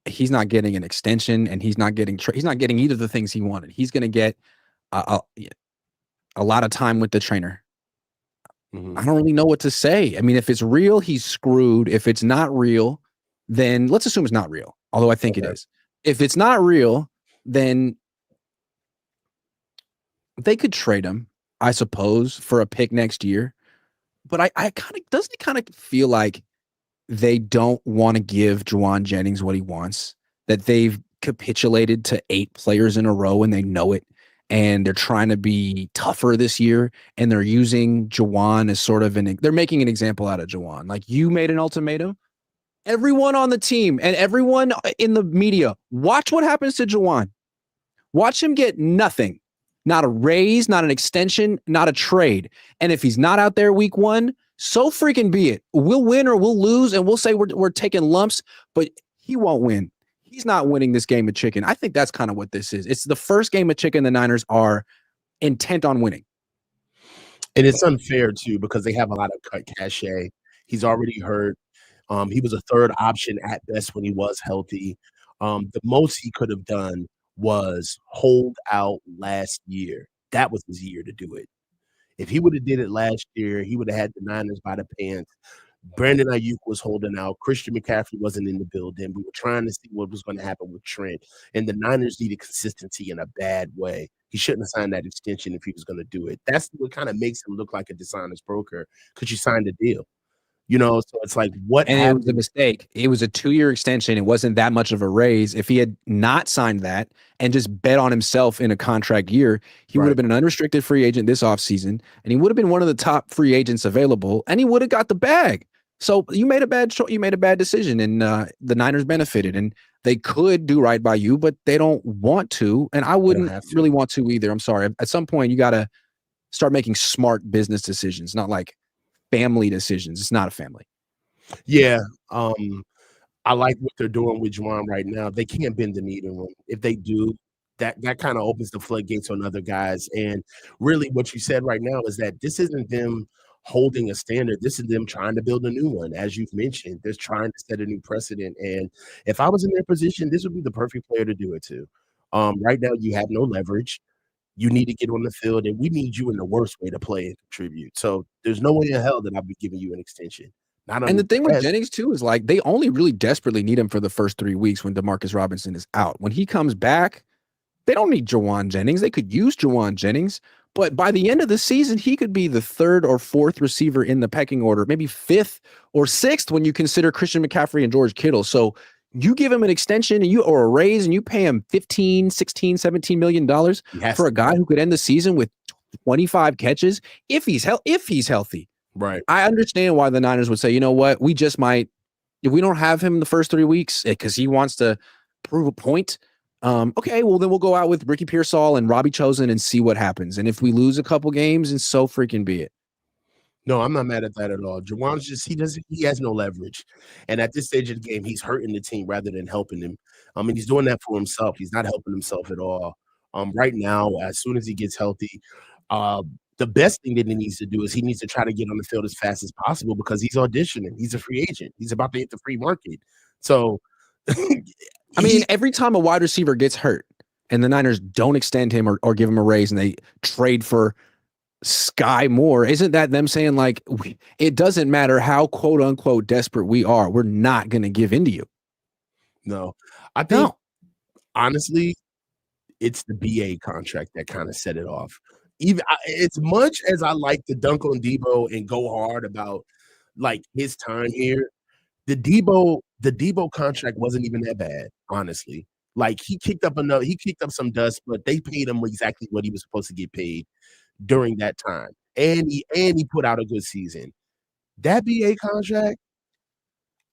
he's not getting an extension and he's not getting either of the things he wanted. He's going to get a lot of time with the trainer. I don't really know what to say. I mean, if it's real, he's screwed. If it's not real, then let's assume it's not real, although I think it is. If it's not real, then they could trade him, I suppose, for a pick next year. But I doesn't it kind of feel like they don't want to give Jauan Jennings what he wants? That they've capitulated to 8 players in a row and they know it. And they're trying to be tougher this year. And they're using Jauan as sort of they're making an example out of Jauan. Like, you made an ultimatum. Everyone on the team and everyone in the media, watch what happens to Jauan. Watch him get nothing. Not a raise, not an extension, not a trade. And if he's not out there week 1, so freaking be it. We'll win or we'll lose, and we'll say we're taking lumps, but he won't win. He's not winning this game of chicken. I think that's kind of what this is. It's the first game of chicken the Niners are intent on winning. And it's unfair, too, because they have a lot of cut cachet. He's already hurt. He was a third option at best when he was healthy. The most he could have done was hold out last year. That was his year to do it. If he would have did it last year, he would have had the Niners by the pants. Brandon Ayuk was holding out. Christian McCaffrey wasn't in the building. We were trying to see what was going to happen with Trent. And the Niners needed consistency in a bad way. He shouldn't have signed that extension if he was going to do it. That's what kind of makes him look like a dishonest broker, because you signed a deal. So it's like, what And happened? it was a mistake. It was a 2-year extension. It wasn't that much of a raise. If he had not signed that and just bet on himself in a contract year, he would have been an unrestricted free agent this offseason, and he would have been one of the top free agents available, and he would have got the bag. So you made a bad decision, and the Niners benefited, and they could do right by you, but they don't want to, and I wouldn't really want to either. I'm sorry. At some point, you got to start making smart business decisions, not like family decisions. It's not a family. Yeah. I like what they're doing with Jauan right now. They can't bend the knee to him. If they do, that kind of opens the floodgates on other guys. And really what you said right now is that this isn't them holding a standard. This is them trying to build a new one. As you've mentioned, they're trying to set a new precedent. And if I was in their position, this would be the perfect player to do it to. Right now, you have no leverage. You need to get on the field, and we need you in the worst way to play and contribute. So there's no way in hell that I'll be giving you an extension. And the thing with Jennings, too, is like they only really desperately need him for the first 3 weeks when Demarcus Robinson is out. When he comes back, they don't need Jauan Jennings. They could use Jauan Jennings, but by the end of the season, he could be the 3rd or 4th receiver in the pecking order, maybe 5th or 6th when you consider Christian McCaffrey and George Kittle. So you give him an extension or a raise, and you pay him $15, $16, $17 million for a guy who could end the season with 25 catches if he's healthy. Right. I understand why the Niners would say, you know what, we just might, if we don't have him the first 3 weeks because he wants to prove a point. Okay, well then we'll go out with Ricky Pearsall and Robbie Chosen and see what happens. And if we lose a couple games, and so freaking be it. No, I'm not mad at that at all. Jauan's he has no leverage. And at this stage of the game, he's hurting the team rather than helping them. I mean, he's doing that for himself. He's not helping himself at all. Right now, as soon as he gets healthy, the best thing that he needs to do is he needs to try to get on the field as fast as possible, because he's auditioning. He's a free agent. He's about to hit the free market. So, I mean, every time a wide receiver gets hurt and the Niners don't extend him or give him a raise and they trade for Sky Moore, isn't that them saying, like, it doesn't matter how quote unquote desperate we are, we're not going to give in to you? No, I think honestly, it's the BA contract that kind of set it off. Even as much as I like to dunk on Debo and go hard about like his time here, the Debo contract wasn't even that bad, honestly. Like he kicked up some dust, but they paid him exactly what he was supposed to get paid during that time. And he put out a good season. That BA contract,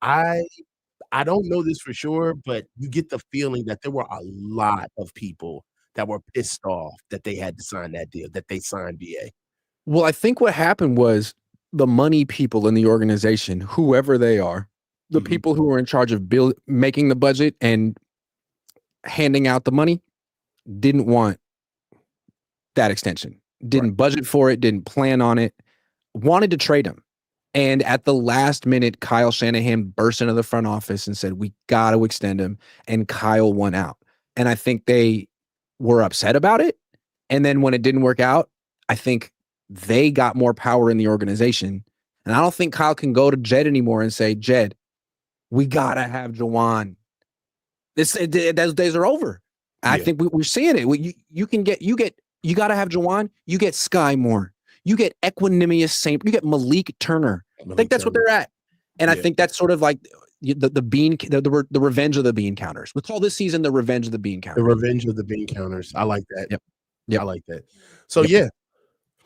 I don't know this for sure, but you get the feeling that there were a lot of people that were pissed off that they had to sign that deal, that they signed BA. Well, I think what happened was the money people in the organization, whoever they are, the people who are in charge of making the budget and handing out the money, didn't want that extension, didn't budget for it, didn't plan on it, wanted to trade him. And at the last minute, Kyle Shanahan burst into the front office and said, we got to extend him. And Kyle won out. And I think they were upset about it. And then when it didn't work out, I think they got more power in the organization. And I don't think Kyle can go to Jed anymore and say, Jed, we got to have Jauan. Those days are over. Yeah. I think we're seeing it. You got to have Jauan. You get Sky Moore. You get Equanimous Saint. You get Malik Turner. I think that's what they're at. And I think that's sort of like the revenge of the bean counters. We call this season the revenge of the bean The counters. revenge of the bean counters. I like that. Yep. I Yep. like that. So Yep.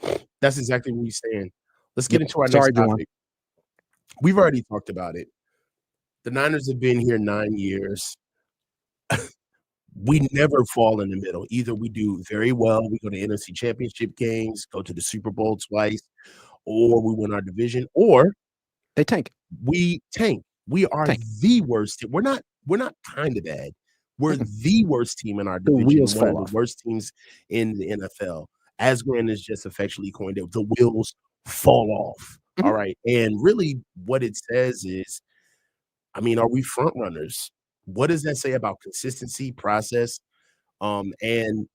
yeah, that's exactly what we stand. Let's get Yep. into our next Sorry, Jauan. topic. We've already talked about it. The Niners have been here 9 years. We never fall in the middle. Either we do very well, we go to NFC championship games, go to the Super Bowl twice, or we win our division, or They tank. we tank. We are Tank. the worst team. We're not kinda bad. We're the worst team in our The division, wheels one of fall the off. worst teams in the NFL. As Grant has just affectionately coined it, the wheels fall off. Mhm. All right. And really what it says is, I mean, are we front runners? What does that say about consistency, process? And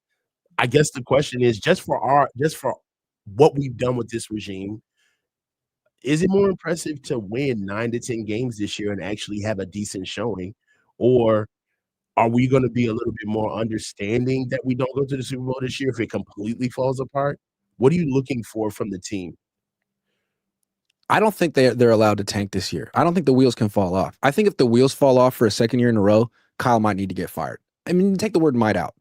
I guess the question is just for what we've done with this regime, is it more impressive to win 9 to 10 games this year and actually have a decent showing? Or are we gonna be a little bit more understanding that we don't go to the Super Bowl this year if it completely falls apart? What are you looking for from the team? I don't think they're allowed to tank this year. I don't think the wheels can fall off. I think if the wheels fall off for a second year in a row, Kyle might need to get fired. I mean, take the word might out.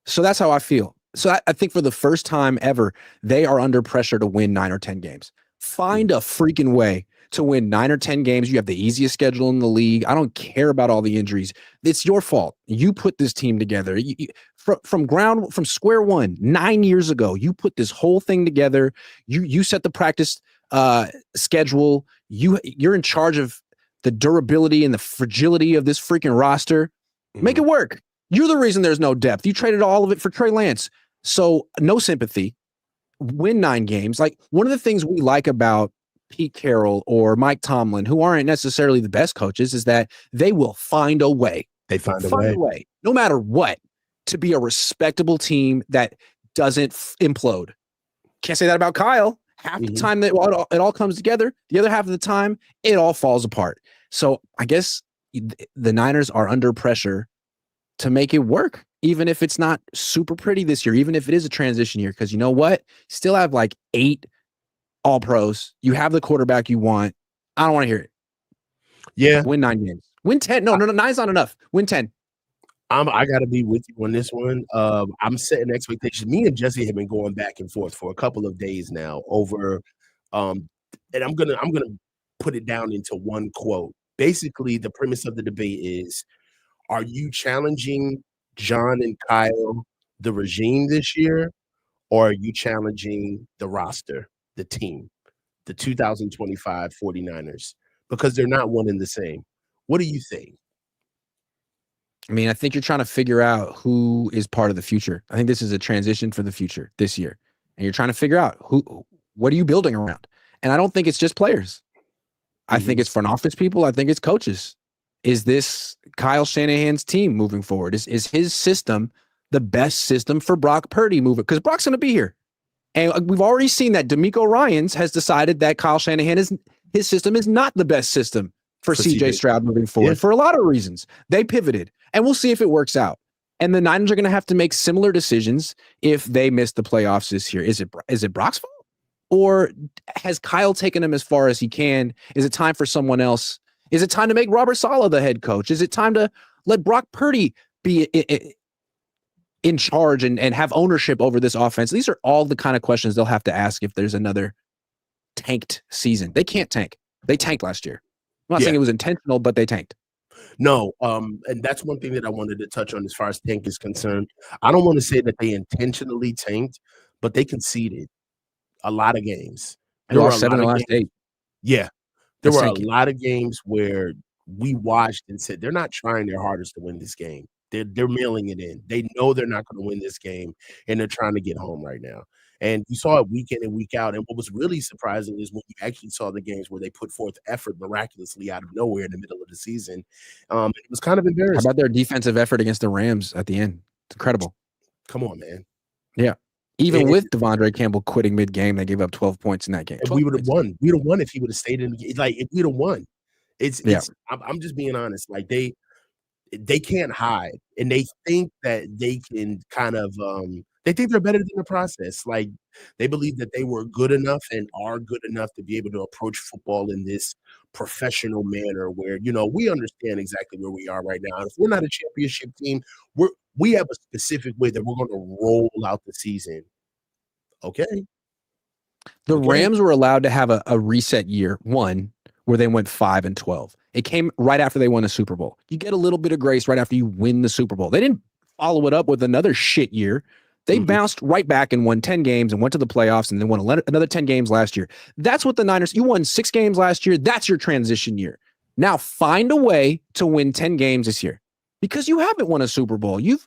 So that's how I feel. So I think for the first time ever, they are under pressure to win 9 or 10 games. Mm, Find a freaking way to win 9 or 10 games. You have the easiest schedule in the league. I don't care about all the injuries. It's your fault. You put this team together. From square one, 9 years ago, you put this whole thing together. You set the practice schedule. You're in charge of the durability and the fragility of this freaking roster. Make mhm. it work. You're the reason there's no depth. You traded all of it for Trey Lance. So no sympathy. Win 9 games. Like one of the things we like about Pete Carroll or Mike Tomlin, who aren't necessarily the best coaches, is that they will find a way, They find a way. no matter what, to be a respectable team that doesn't implode. Can't say that about Kyle. Half the Mhm. time that it all comes together, the other half of the time, it all falls apart. So I guess the Niners are under pressure to make it work, even if it's not super pretty this year, even if it is a transition year. Because you know what? Still have like 8 all pros. You have the quarterback you want. I don't want to hear it. Yeah. Win 9 games. Win 10. No, 9's not enough. Win 10. I gotta be with you on this one. I'm setting expectations. Me and Jesse have been going back and forth for a couple of days now over, um, and I'm gonna put it down into one quote. Basically, the premise of the debate is: are you challenging John and Kyle, the regime this year, or are you challenging the roster, the team, the 2025 49ers? Because they're not one and the same. What do you think? I mean, I think you're trying to figure out who is part of the future. I think this is a transition for the future this year. And you're trying to figure out what are you building around? And I don't think it's just players. I think Mhm. it's front office people. I think it's coaches. Is this Kyle Shanahan's team moving forward? Is his system the best system for Brock Purdy moving? Because Brock's going to be here. And we've already seen that D'Amico Ryans has decided that Kyle Shanahan his system is not the best system for For CJ CJ. Stroud moving Yeah. forward for a lot of reasons. They pivoted, and we'll see if it works out. And the Niners are going to have to make similar decisions if they miss the playoffs this year. Is it Brock's fault? Or has Kyle taken him as far as he can? Is it time for someone else? Is it time to make Robert Saleh the head coach? Is it time to let Brock Purdy be in charge and have ownership over this offense? These are all the kind of questions they'll have to ask if there's another tanked season. They can't tank. They tanked last year. I'm not Yeah. saying it was intentional, but they tanked. No, and that's one thing that I wanted to touch on as far as tank is concerned. I don't want to say that they intentionally tanked, but they conceded a lot of games. They There were a lost 7 lot of of the last games. 8. Yeah, there That's were a tanking. lot of games where we watched and said they're not trying their hardest to win this game. They're mailing it in. They know they're not going to win this game, and they're trying to get home right now. And you saw it week in and week out. And what was really surprising is when you actually saw the games where they put forth effort miraculously out of nowhere in the middle of the season. It was kind of How embarrassing. about their defensive effort against the Rams at the end? It's incredible. Come on, man. Yeah. Even And with Devondre Campbell quitting mid-game, they gave up 12 points in that game. and 12 we would have points. won. We'd have won if he would have stayed in the game. Like, if we'd have won. Yeah. I'm just being honest. Like, they can't hide, and they think that they can kind of, They think they're better than the process. Like, they believe that they were good enough and are good enough to be able to approach football in this professional manner where, we understand exactly where we are right now. And if we're not a championship team, we have a specific way that we're going to roll out the season. Okay. The Okay. Rams were allowed to have a reset year, one, where they went 5-12. It came right after they won a Super Bowl. You get a little bit of grace right after you win the Super Bowl. They didn't follow it up with another shit year. They bounced right back and won 10 games and went to the playoffs and then won another 10 games last year. That's what the Niners, you won 6 games last year. That's your transition year. Now find a way to win 10 games this year because you haven't won a Super Bowl. You've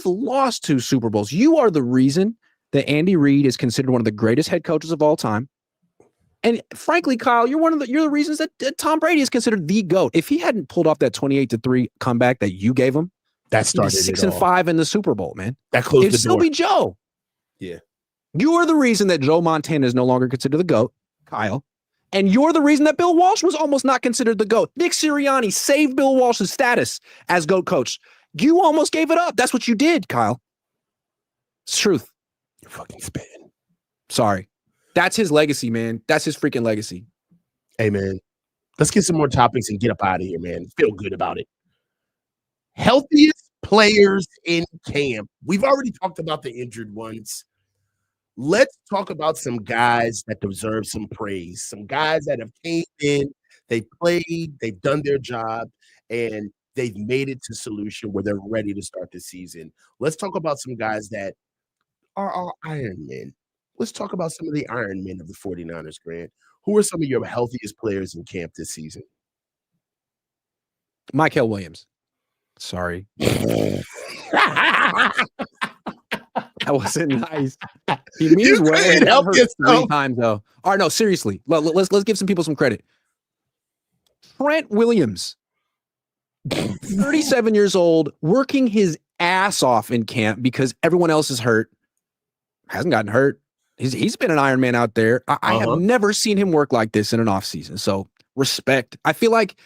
lost 2 Super Bowls. You are the reason that Andy Reid is considered one of the greatest head coaches of all time. And frankly, Kyle, you're the reasons that Tom Brady is considered the GOAT. If he hadn't pulled off that 28-3 comeback that you gave him, that started 6-5 in the Super Bowl, man. That closed the door. It'd still be Joe. Yeah. You are the reason that Joe Montana is no longer considered the GOAT, Kyle. And you're the reason that Bill Walsh was almost not considered the GOAT. Nick Sirianni saved Bill Walsh's status as GOAT coach. You almost gave it up. That's what you did, Kyle. It's truth. You're fucking spitting. Sorry. That's his legacy, man. That's his freaking legacy. Hey, man. Let's get some more topics and get up out of here, man. Feel good about it. Healthiest players in camp. We've already talked about the injured ones. Let's talk about some guys that deserve some praise. Some guys that have came in, they played, they've done their job, and they've made it to solution where they're ready to start the season. Let's talk about some guys that are our Iron Men. Let's talk about some of the Iron Men of the 49ers, Grant. Who are some of your healthiest players in camp this season? Michael Williams. Sorry. That wasn't nice. He means well. He got hurt 3 times though. All right, no, seriously. Let's give some people some credit. Trent Williams, 37 years old, working his ass off in camp because everyone else is hurt. Hasn't gotten hurt. He's been an Iron Man out there. I have never seen him work like this in an offseason. So respect. I feel like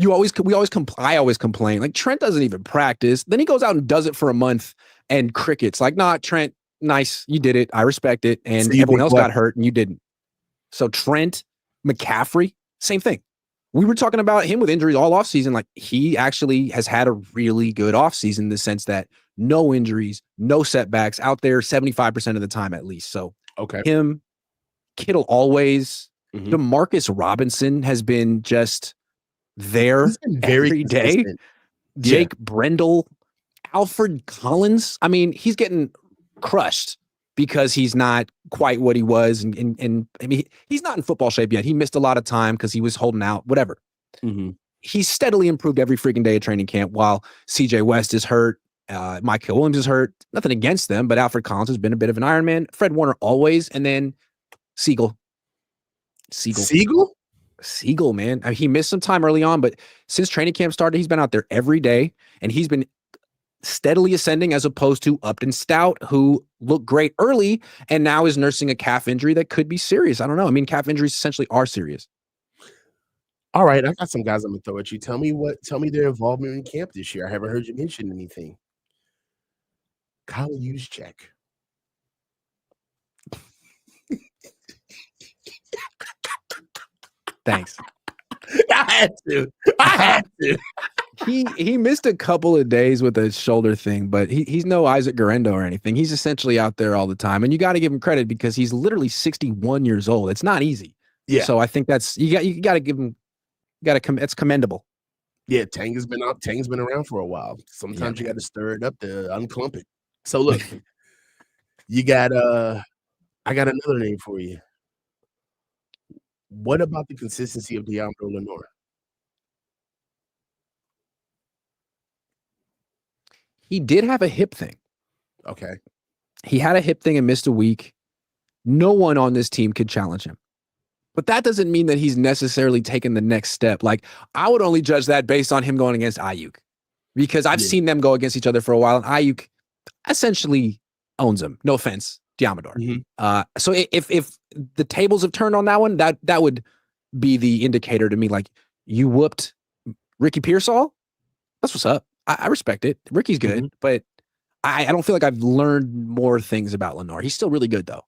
I always complain. Like Trent doesn't even practice. Then he goes out and does it for a month and crickets. Like, nah, Trent, nice. You did it. I respect it. And everyone else got hurt and you didn't. So Trent, McCaffrey, same thing. We were talking about him with injuries all offseason. Like he actually has had a really good offseason in the sense that no injuries, no setbacks out there 75% of the time at least. So him, Kittle always, Demarcus Robinson has been just there every day. Jake Brendel, Alfred Collins. I mean, he's getting crushed because he's not quite what he was. And I mean, he's not in football shape yet. He missed a lot of time because he was holding out, whatever. He's steadily improved every freaking day of training camp while CJ West is hurt. Michael Williams is hurt. Nothing against them, but Alfred Collins has been a bit of an Iron Man. Fred Warner always. And then Siegel, man. I mean, he missed some time early on, but since training camp started, he's been out there every day, and he's been steadily ascending as opposed to Upton Stout, who looked great early and now is nursing a calf injury that could be serious. I don't know. I mean, calf injuries essentially are serious. All right, I got some guys I'm gonna throw at you. Tell me their involvement in camp this year. I haven't heard you mention anything. Kyle Juszczyk. Thanks. I had to. He missed a couple of days with a shoulder thing, but he's no Isaac Guerrero or anything. He's essentially out there all the time, and you got to give him credit because he's literally 61 years old. It's not easy. Yeah. So I think that's you got to give him. It's commendable. Yeah, Tang's been around for a while. Sometimes you got to stir it up to unclump it. So look, you got I got another name for you. What about the consistency of DeAndre Lenore? He did have a hip thing. Okay. He had a hip thing and missed a week. No one on this team could challenge him. But that doesn't mean that he's necessarily taken the next step. Like, I would only judge that based on him going against Ayuk. Because I've seen them go against each other for a while, and Ayuk essentially owns him. No offense, Diamador. So if the tables have turned on that one, that would be the indicator to me. Like, you whooped Ricky Pearsall? That's what's up. I respect it. Ricky's good, but I don't feel like I've learned more things about Lenore. He's still really good though.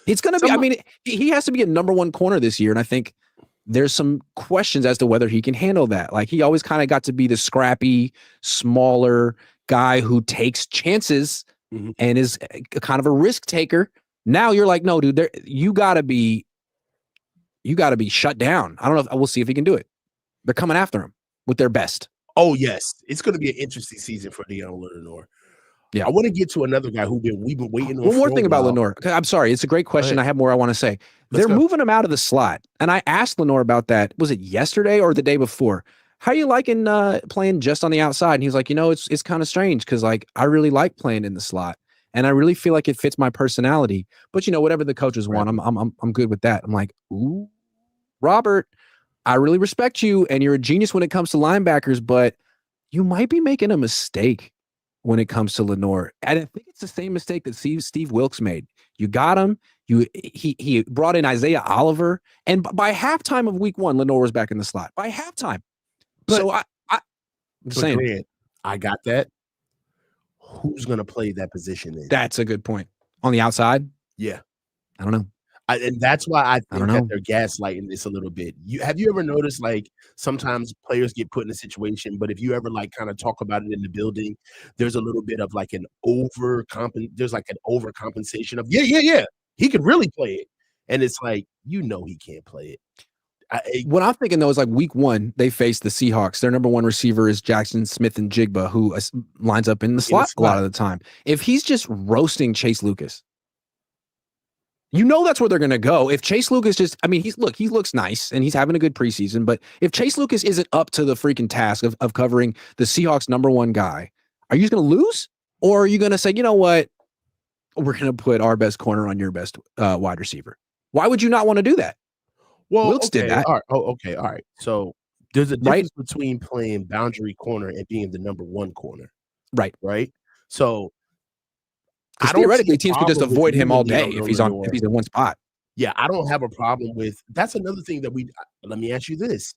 It's going to be, I Some mean, he has to be a number one corner this year. And I think there's some questions as to whether he can handle that. Like he always kind of got to be the scrappy, smaller guy who takes chances Mhm. and is kind of a risk taker. Now you're like, no, dude, you gotta be shut down. I don't know if we'll see if he can do it. They're coming after him with their best. Oh, yes. It's gonna be an interesting season for Deon Lenore. Yeah. I wanna get to another guy we've been waiting on One more for a thing about while. Lenore. I'm sorry, it's a great question. I have more I want to say. Let's They're go. moving him out of the slot, and I asked Lenore about that. Was it yesterday or the day before? How you liking playing just on the outside? And he's like, it's kind of strange because like I really like playing in the slot, and I really feel like it fits my personality. But whatever the coaches want, I'm good with that. I'm like, ooh, Robert, I really respect you, and you're a genius when it comes to linebackers, but you might be making a mistake when it comes to Lenore. And I think it's the same mistake that Steve Wilkes made. You got him. He brought in Isaiah Oliver, and by halftime of week 1, Lenore was back in the slot. By halftime. But, so I'm saying, Grant, I got that. Who's gonna play that position then? That's a good point. On the outside? Yeah. I don't know. And that's why I don't think that know. they're gaslighting this a little bit. Have you ever noticed, like, sometimes players get put in a situation, but if you ever, like, kinda talk about it in the building, there's a little bit of, like, there's, like, an overcompensation of, "Yeah, he could really play it." And it's like, he can't play it. What I'm thinking, though, is like week 1, they face the Seahawks. Their number one receiver is Jackson Smith and Jigba, who lines up in the slot a lot of the time. If he's just roasting Chase Lucas, that's where they're going to go. If Chase Lucas he looks nice and he's having a good preseason, but if Chase Lucas isn't up to the freaking task of covering the Seahawks' number one guy, are you just going to lose? Or are you going to say, you know what? We're going to put our best corner on your best wide receiver. Why would you not want to do that? Well, Wilkes did that. All right. Oh, okay. All right. So there's a difference between playing boundary corner and being the number one corner. Right. Right. So theoretically, teams could just avoid him all day if he's in one spot. Yeah, I don't have a problem with. That's another thing that let me ask you this: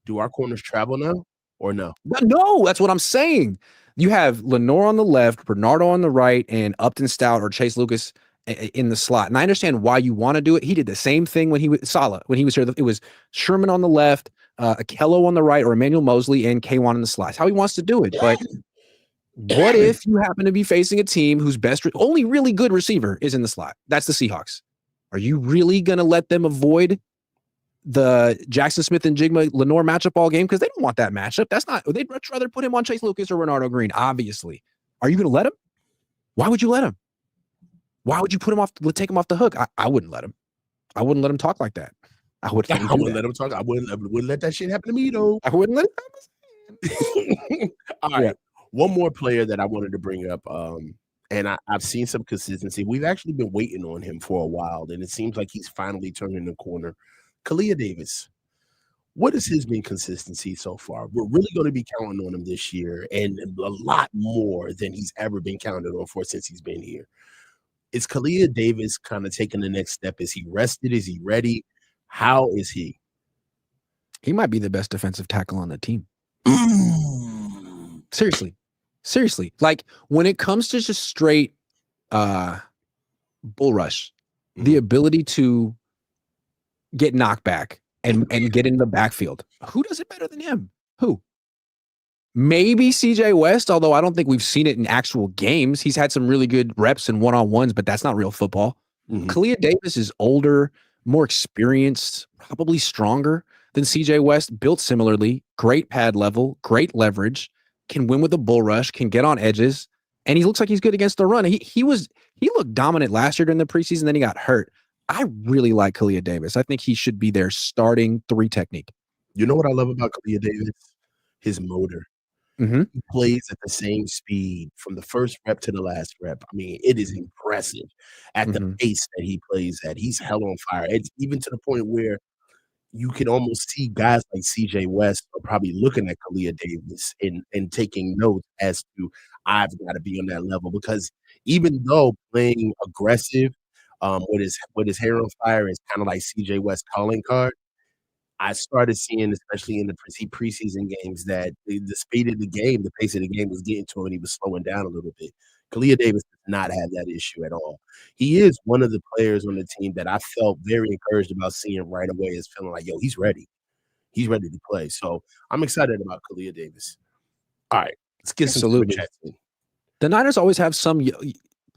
do our corners travel now or no? No, that's what I'm saying. You have Lenore on the left, Bernardo on the right, and Upton Stout or Chase Lucas in the slot. And I understand why you want to do it. He did the same thing when he was here. It was Sherman on the left, Akello on the right, or Emmanuel Mosley and K1 in the slot. That's how he wants to do it. But what if you happen to be facing a team whose only really good receiver is in the slot? That's the Seahawks. Are you really going to let them avoid the Jackson Smith and Jigma Lenore matchup all game? Because they don't want that matchup. They'd much rather put him on Chase Lucas or Renardo Green, obviously. Are you going to let him? Why would you let him? Why would you take him off the hook? I wouldn't let him. I wouldn't let him talk like that. I wouldn't let him talk. I wouldn't let that shit happen to me, though. I wouldn't let it. All right. Yeah. One more player that I wanted to bring up, and I've seen some consistency. We've actually been waiting on him for a while, and it seems like he's finally turning the corner. Kalia Davis. What has his been consistency so far? We're really going to be counting on him this year, and a lot more than he's ever been counted on for since he's been here. Is Kalia Davis kind of taking the next step? Is he rested? Is he ready? How is he? He might be the best defensive tackle on the team. Seriously. Like when it comes to just straight bull rush, the ability to get knocked back and get in the backfield. Who does it better than him? Who? Maybe CJ West, although I don't think we've seen it in actual games. He's had some really good reps and one-on-ones, but that's not real football. Kalia Davis is older, more experienced, probably stronger than CJ West, built similarly, great pad level, great leverage, can win with a bull rush, can get on edges, and he looks like he's good against the run. He looked dominant last year during the preseason, then he got hurt. I really like Kalia Davis. I think he should be their starting 3 technique. You know what I love about Kalia Davis? His motor. He plays at the same speed from the first rep to the last rep. I mean, it is impressive at the pace that he plays at. He's hell on fire. It's even to the point where you can almost see guys like CJ West are probably looking at Kalia Davis and taking notes as to, I've got to be on that level, because even though playing aggressive with his hair on fire is kind of like CJ West calling card, I started seeing, especially in the preseason games, that the speed of the game, the pace of the game was getting to him, and he was slowing down a little bit. Kalia Davis does not have that issue at all. He is one of the players on the team that I felt very encouraged about seeing right away as feeling like, yo, he's ready. He's ready to play. So I'm excited about Kalia Davis. All right, let's get some super Absolutely. chats in. The Niners always have some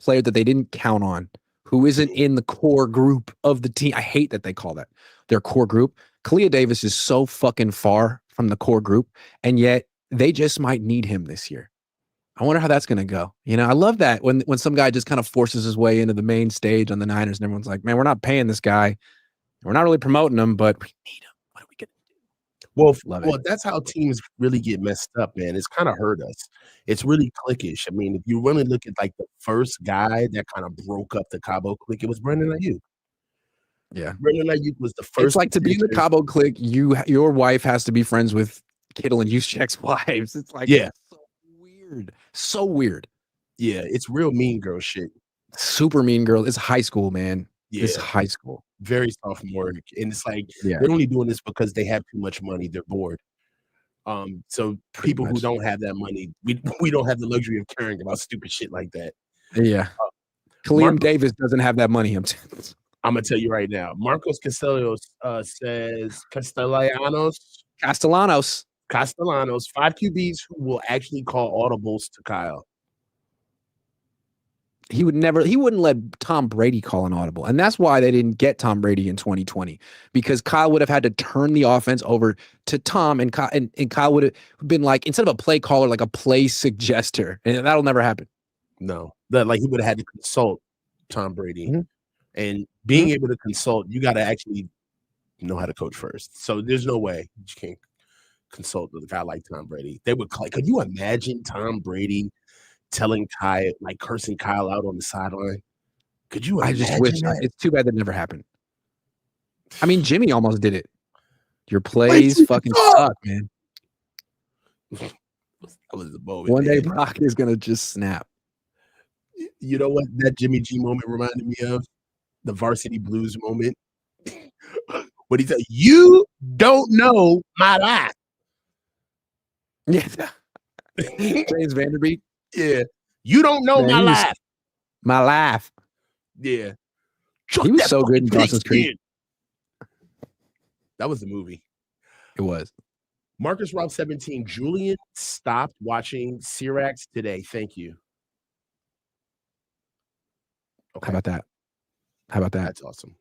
player that they didn't count on who isn't in the core group of the team. I hate that they call that their core group. Kalia Davis is so fucking far from the core group, and yet they just might need him this year. I wonder how that's going to go. You know, I love that when some guy just kind of forces his way into the main stage on the Niners, and everyone's like, "Man, we're not paying this guy. We're not really promoting him, but we need him. What are we going to do?" Love it. That's how teams really get messed up, man. It's kind of hurt us. It's really cliquish. I mean, if you really look at like the first guy that kind of broke up the Cabo clique, it was Brandon Ayuk. Yeah, Brandon Ayuk was the first. it's like to be in the Cabo clique. Your wife has to be friends with Kittle and Juszczyk's wives. It's like, yeah, so weird, so weird. Yeah, it's real mean girl shit. Super mean girl. It's high school, man. Yeah, It's high school. Very sophomore, and it's like Yeah, they're only doing this because they have too much money. They're bored. So pretty people who much. don't have that money, we don't have the luxury of caring about stupid shit like that. Yeah. Khalil Davis doesn't have that money. I'm gonna tell you right now. Marcos Castellanos says Castellanos, 5 QBs who will actually call audibles to Kyle. He wouldn't let Tom Brady call an audible. And that's why they didn't get Tom Brady in 2020, because Kyle would have had to turn the offense over to Tom, and Kyle would have been like, instead of a play caller, like a play suggester. And that'll never happen. No, like he would have had to consult Tom Brady. Mm-hmm. And being able to consult, you got to actually know how to coach first. So there's no way you can't consult with a guy like Tom Brady. They would call. Could you imagine Tom Brady telling Kyle, like cursing Kyle out on the sideline? Could you imagine? I just wish it's too bad that never happened. I mean, Jimmy almost did it. Your plays fucking suck, man. That was the moment. One day Brock is gonna just snap. You know what that Jimmy G moment reminded me of? The Varsity Blues moment. What he said, you don't know my life. Yeah. James Vanderbeek. Yeah. You don't know my life. My life. Yeah. He was so good in Dawson's Creek. That was the movie. It was. Marcus Rob 17. Julian stopped watching Cyrax today. Thank you. Okay. How about that? That's awesome.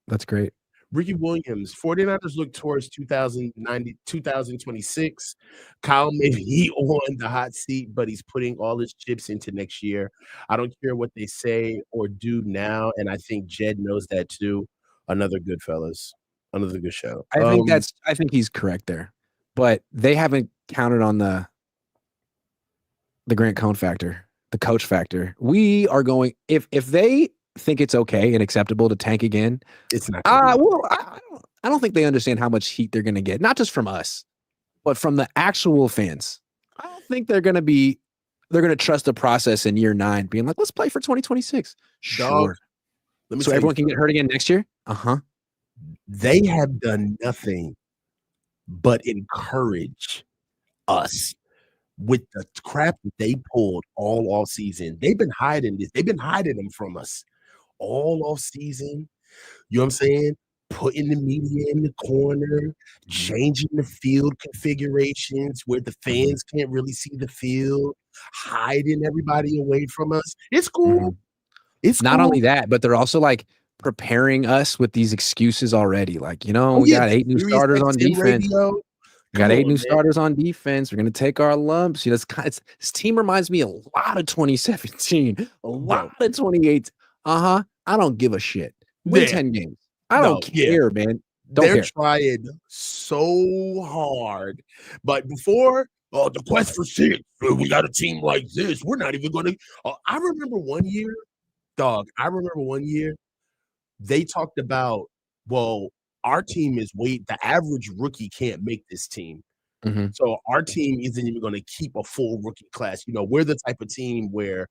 That's great. Ricky Williams, 49ers look towards 2026. Kyle may be on the hot seat, but he's putting all his chips into next year. I don't care what they say or do now, and I think Jed knows that too. Another good fellas. Another good show. I think he's correct there. But they haven't counted on the Grant Cohn factor, the coach factor. We are going, if they think it's okay and acceptable to tank again, it's not. I don't think they understand how much heat they're going to get, not just from us, but from the actual fans. I don't think they're going to trust the process in year 9, being like, let's play for 2026. Sure. So everyone can get hurt again next year? Uh-huh. They have done nothing but encourage us with the crap that they pulled all off season. They've been hiding this. They've been hiding them from us all off season. You know what I'm saying? Putting the media in the corner, changing the field configurations where the fans can't really see the field, hiding everybody away from us. It's cool. Mm-hmm. It's not only that, but they're also like preparing us with these excuses already. Like, we got 8 new starters on defense. We got 8 new starters on defense. We're going to take our lumps. This team reminds me a lot of 2017, a lot of 2018. I don't give a shit. Win 10 games. I don't care, man. They're trying so hard. But before, the quest for 6, we got a team like this. We're not even going to. I remember one year, they talked about, our team is the average rookie can't make this team. Mm-hmm. So our team isn't even going to keep a full rookie class. We're the type of team where,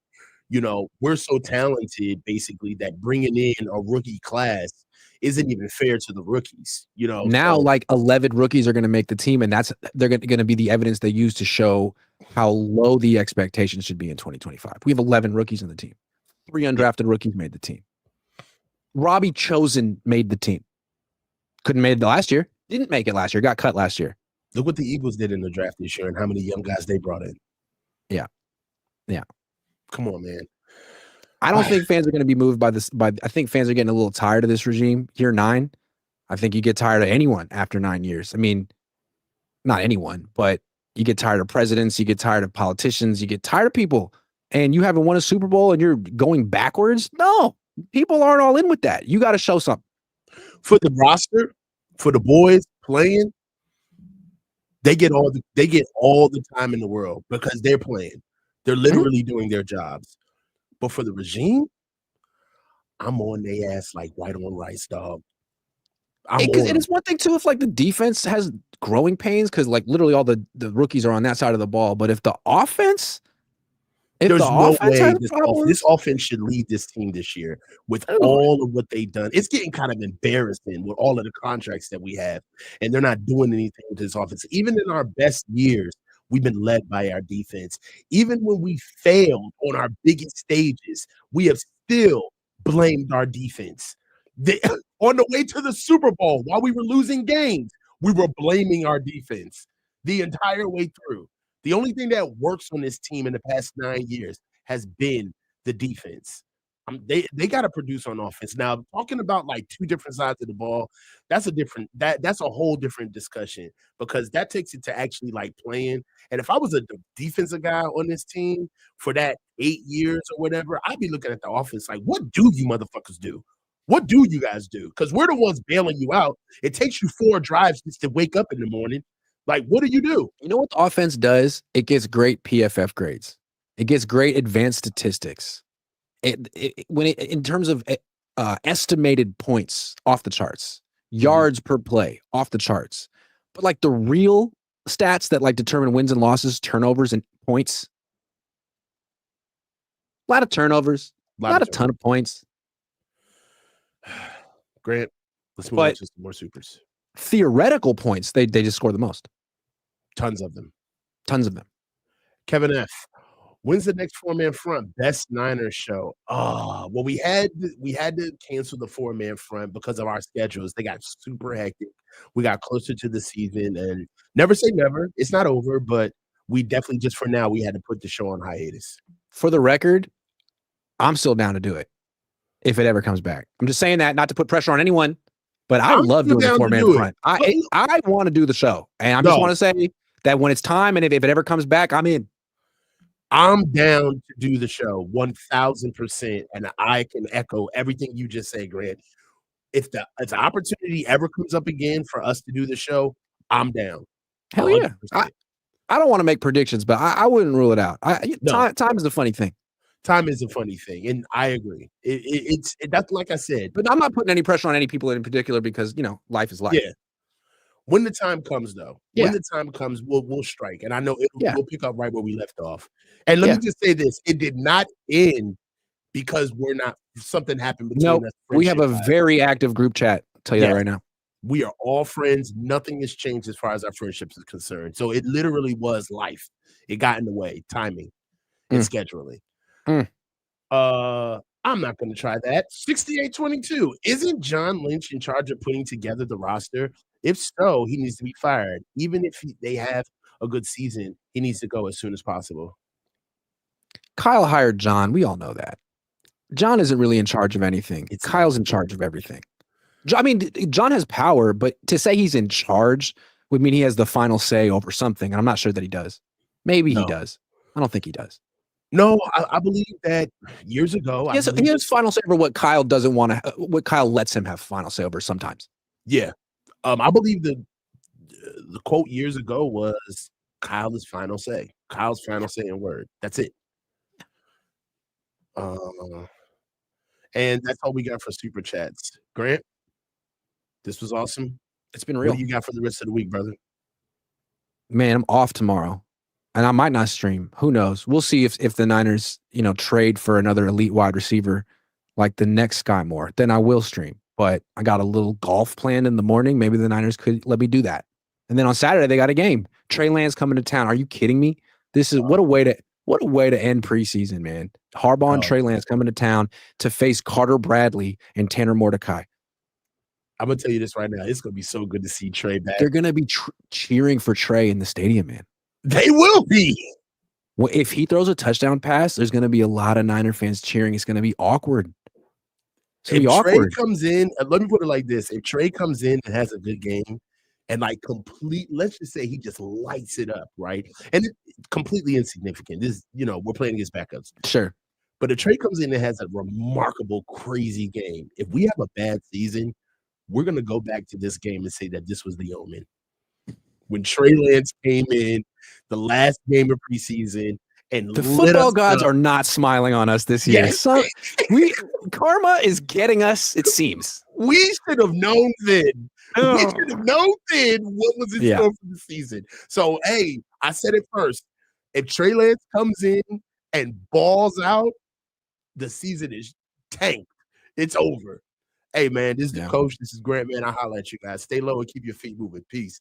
we're so talented, basically, that bringing in a rookie class isn't even fair to the rookies. Now, like 11 rookies are going to make the team, and they're going to be the evidence they use to show how low the expectations should be in 2025. We have 11 rookies in the team. 3 undrafted rookies made the team. Robbie Chosen made the team. Couldn't make it last year. Didn't make it last year. Got cut last year. Look what the Eagles did in the draft this year and how many young guys they brought in. Yeah. Come on, man. I don't think fans are going to be moved by this. I think fans are getting a little tired of this regime. Year 9, I think you get tired of anyone after 9 years. I mean, not anyone, but you get tired of presidents. You get tired of politicians. You get tired of people. And you haven't won a Super Bowl and you're going backwards? No, people aren't all in with that. You got to show something. For the roster, for the boys playing, they get all the time in the world because they're playing. They're literally doing their jobs. But for the regime, I'm on their ass like white on rice, dog. And it's one thing too if like the defense has growing pains because like literally all the rookies are on that side of the ball. But if the offense, there's no way this offense should lead this team this year with all of what they've done. It's getting kind of embarrassing with all of the contracts that we have, and they're not doing anything with this offense. Even in our best years, we've been led by our defense. Even when we failed on our biggest stages, we have still blamed our defense. On the way to the Super Bowl, while we were losing games, we were blaming our defense the entire way through. The only thing that works on this team in the past 9 years has been the defense. They got to produce on offense. Now, talking about like 2 different sides of the ball, that's a whole different discussion because that takes it to actually like playing. And if I was a defensive guy on this team for that 8 years or whatever, I'd be looking at the offense like, what do you motherfuckers do? What do you guys do? Because we're the ones bailing you out. It takes you 4 drives just to wake up in the morning. Like, what do? You know what the offense does? It gets great PFF grades. It gets great advanced statistics. In terms of estimated points, off the charts, yards per play, off the charts. But like the real stats that like determine wins and losses, turnovers and points, a lot of turnovers, not a ton of points. Grant, let's move on to some more supers. Theoretical points, they just score the most. Tons of them. Kevin F. When's the next 4-man front? Best Niners show. Well, we had to cancel the 4-man front because of our schedules. They got super hectic. We got closer to the season, and never say never. It's not over, but we definitely just for now we had to put the show on hiatus. For the record, I'm still down to do it if it ever comes back. I'm just saying that not to put pressure on anyone, but I love doing the 4-man front. I want to do the show, and I just want to say that when it's time and if it ever comes back, I'm in. I'm down to do the show 1,000%, and I can echo everything you just said, Grant. If the opportunity ever comes up again for us to do the show, I'm down. Hell 100%. Yeah. I don't want to make predictions, but I wouldn't rule it out. Time is a funny thing. Time is a funny thing, and I agree. That's like I said. But I'm not putting any pressure on any people in particular because, life is life. Yeah. When the time comes, though, when the time comes, we'll strike. And I know we'll pick up right where we left off. And let me just say this. It did not end because something happened between us. We have a very active group chat. I'll tell you that right now. We are all friends. Nothing has changed as far as our friendships is concerned. So it literally was life. It got in the way, timing and scheduling. I'm not going to try that. 68-22. Isn't John Lynch in charge of putting together the roster? If so, he needs to be fired. Even if they have a good season, he needs to go as soon as possible. Kyle hired John. We all know that. John isn't really in charge of anything. Kyle's in charge of everything. I mean, John has power, but to say he's in charge would mean he has the final say over something. And I'm not sure that he does. Maybe he does. I don't think he does. No, I believe that years ago. He has final say over what Kyle doesn't want to, what Kyle lets him have final say over sometimes. Yeah. I believe the quote years ago was Kyle's final say. Kyle's final say in word. That's it. And that's all we got for super chats. Grant, this was awesome. It's been real. What do you got for the rest of the week, brother? Man, I'm off tomorrow. And I might not stream. Who knows? We'll see if the Niners, trade for another elite wide receiver like the next Sky Moore. Then I will stream. But I got a little golf planned in the morning. Maybe the Niners could let me do that. And then on Saturday, they got a game. Trey Lance coming to town. Are you kidding me? This is what a way to end preseason, man. Harbaugh and Oh, Trey Lance coming to town to face Carter Bradley and Tanner Mordecai. I'm gonna tell you this right now. It's gonna be so good to see Trey back. They're gonna be cheering for Trey in the stadium, man. They will be. Well, if he throws a touchdown pass, there's gonna be a lot of Niner fans cheering. It's gonna be awkward. It's gonna If be Trey awkward. comes in, let me put it like this: if Trey comes in and has a good game, and like let's just say he just lights it up, right? And it's completely insignificant. This, we're playing against backups. Sure. But if Trey comes in and has a remarkable, crazy game, if we have a bad season, we're gonna go back to this game and say that this was the omen. When Trey Lance came in, the last game of preseason, and The lit football us gods up. are not smiling on us this year. Yes. So karma is getting us, it seems. We should have known then. We Oh. should have known then what was in Yeah. store for the season. So, hey, I said it first. If Trey Lance comes in and balls out, the season is tanked. It's over. Hey, man, this is the coach. This is Grant, man. I'll holler at you guys. Stay low and keep your feet moving. Peace.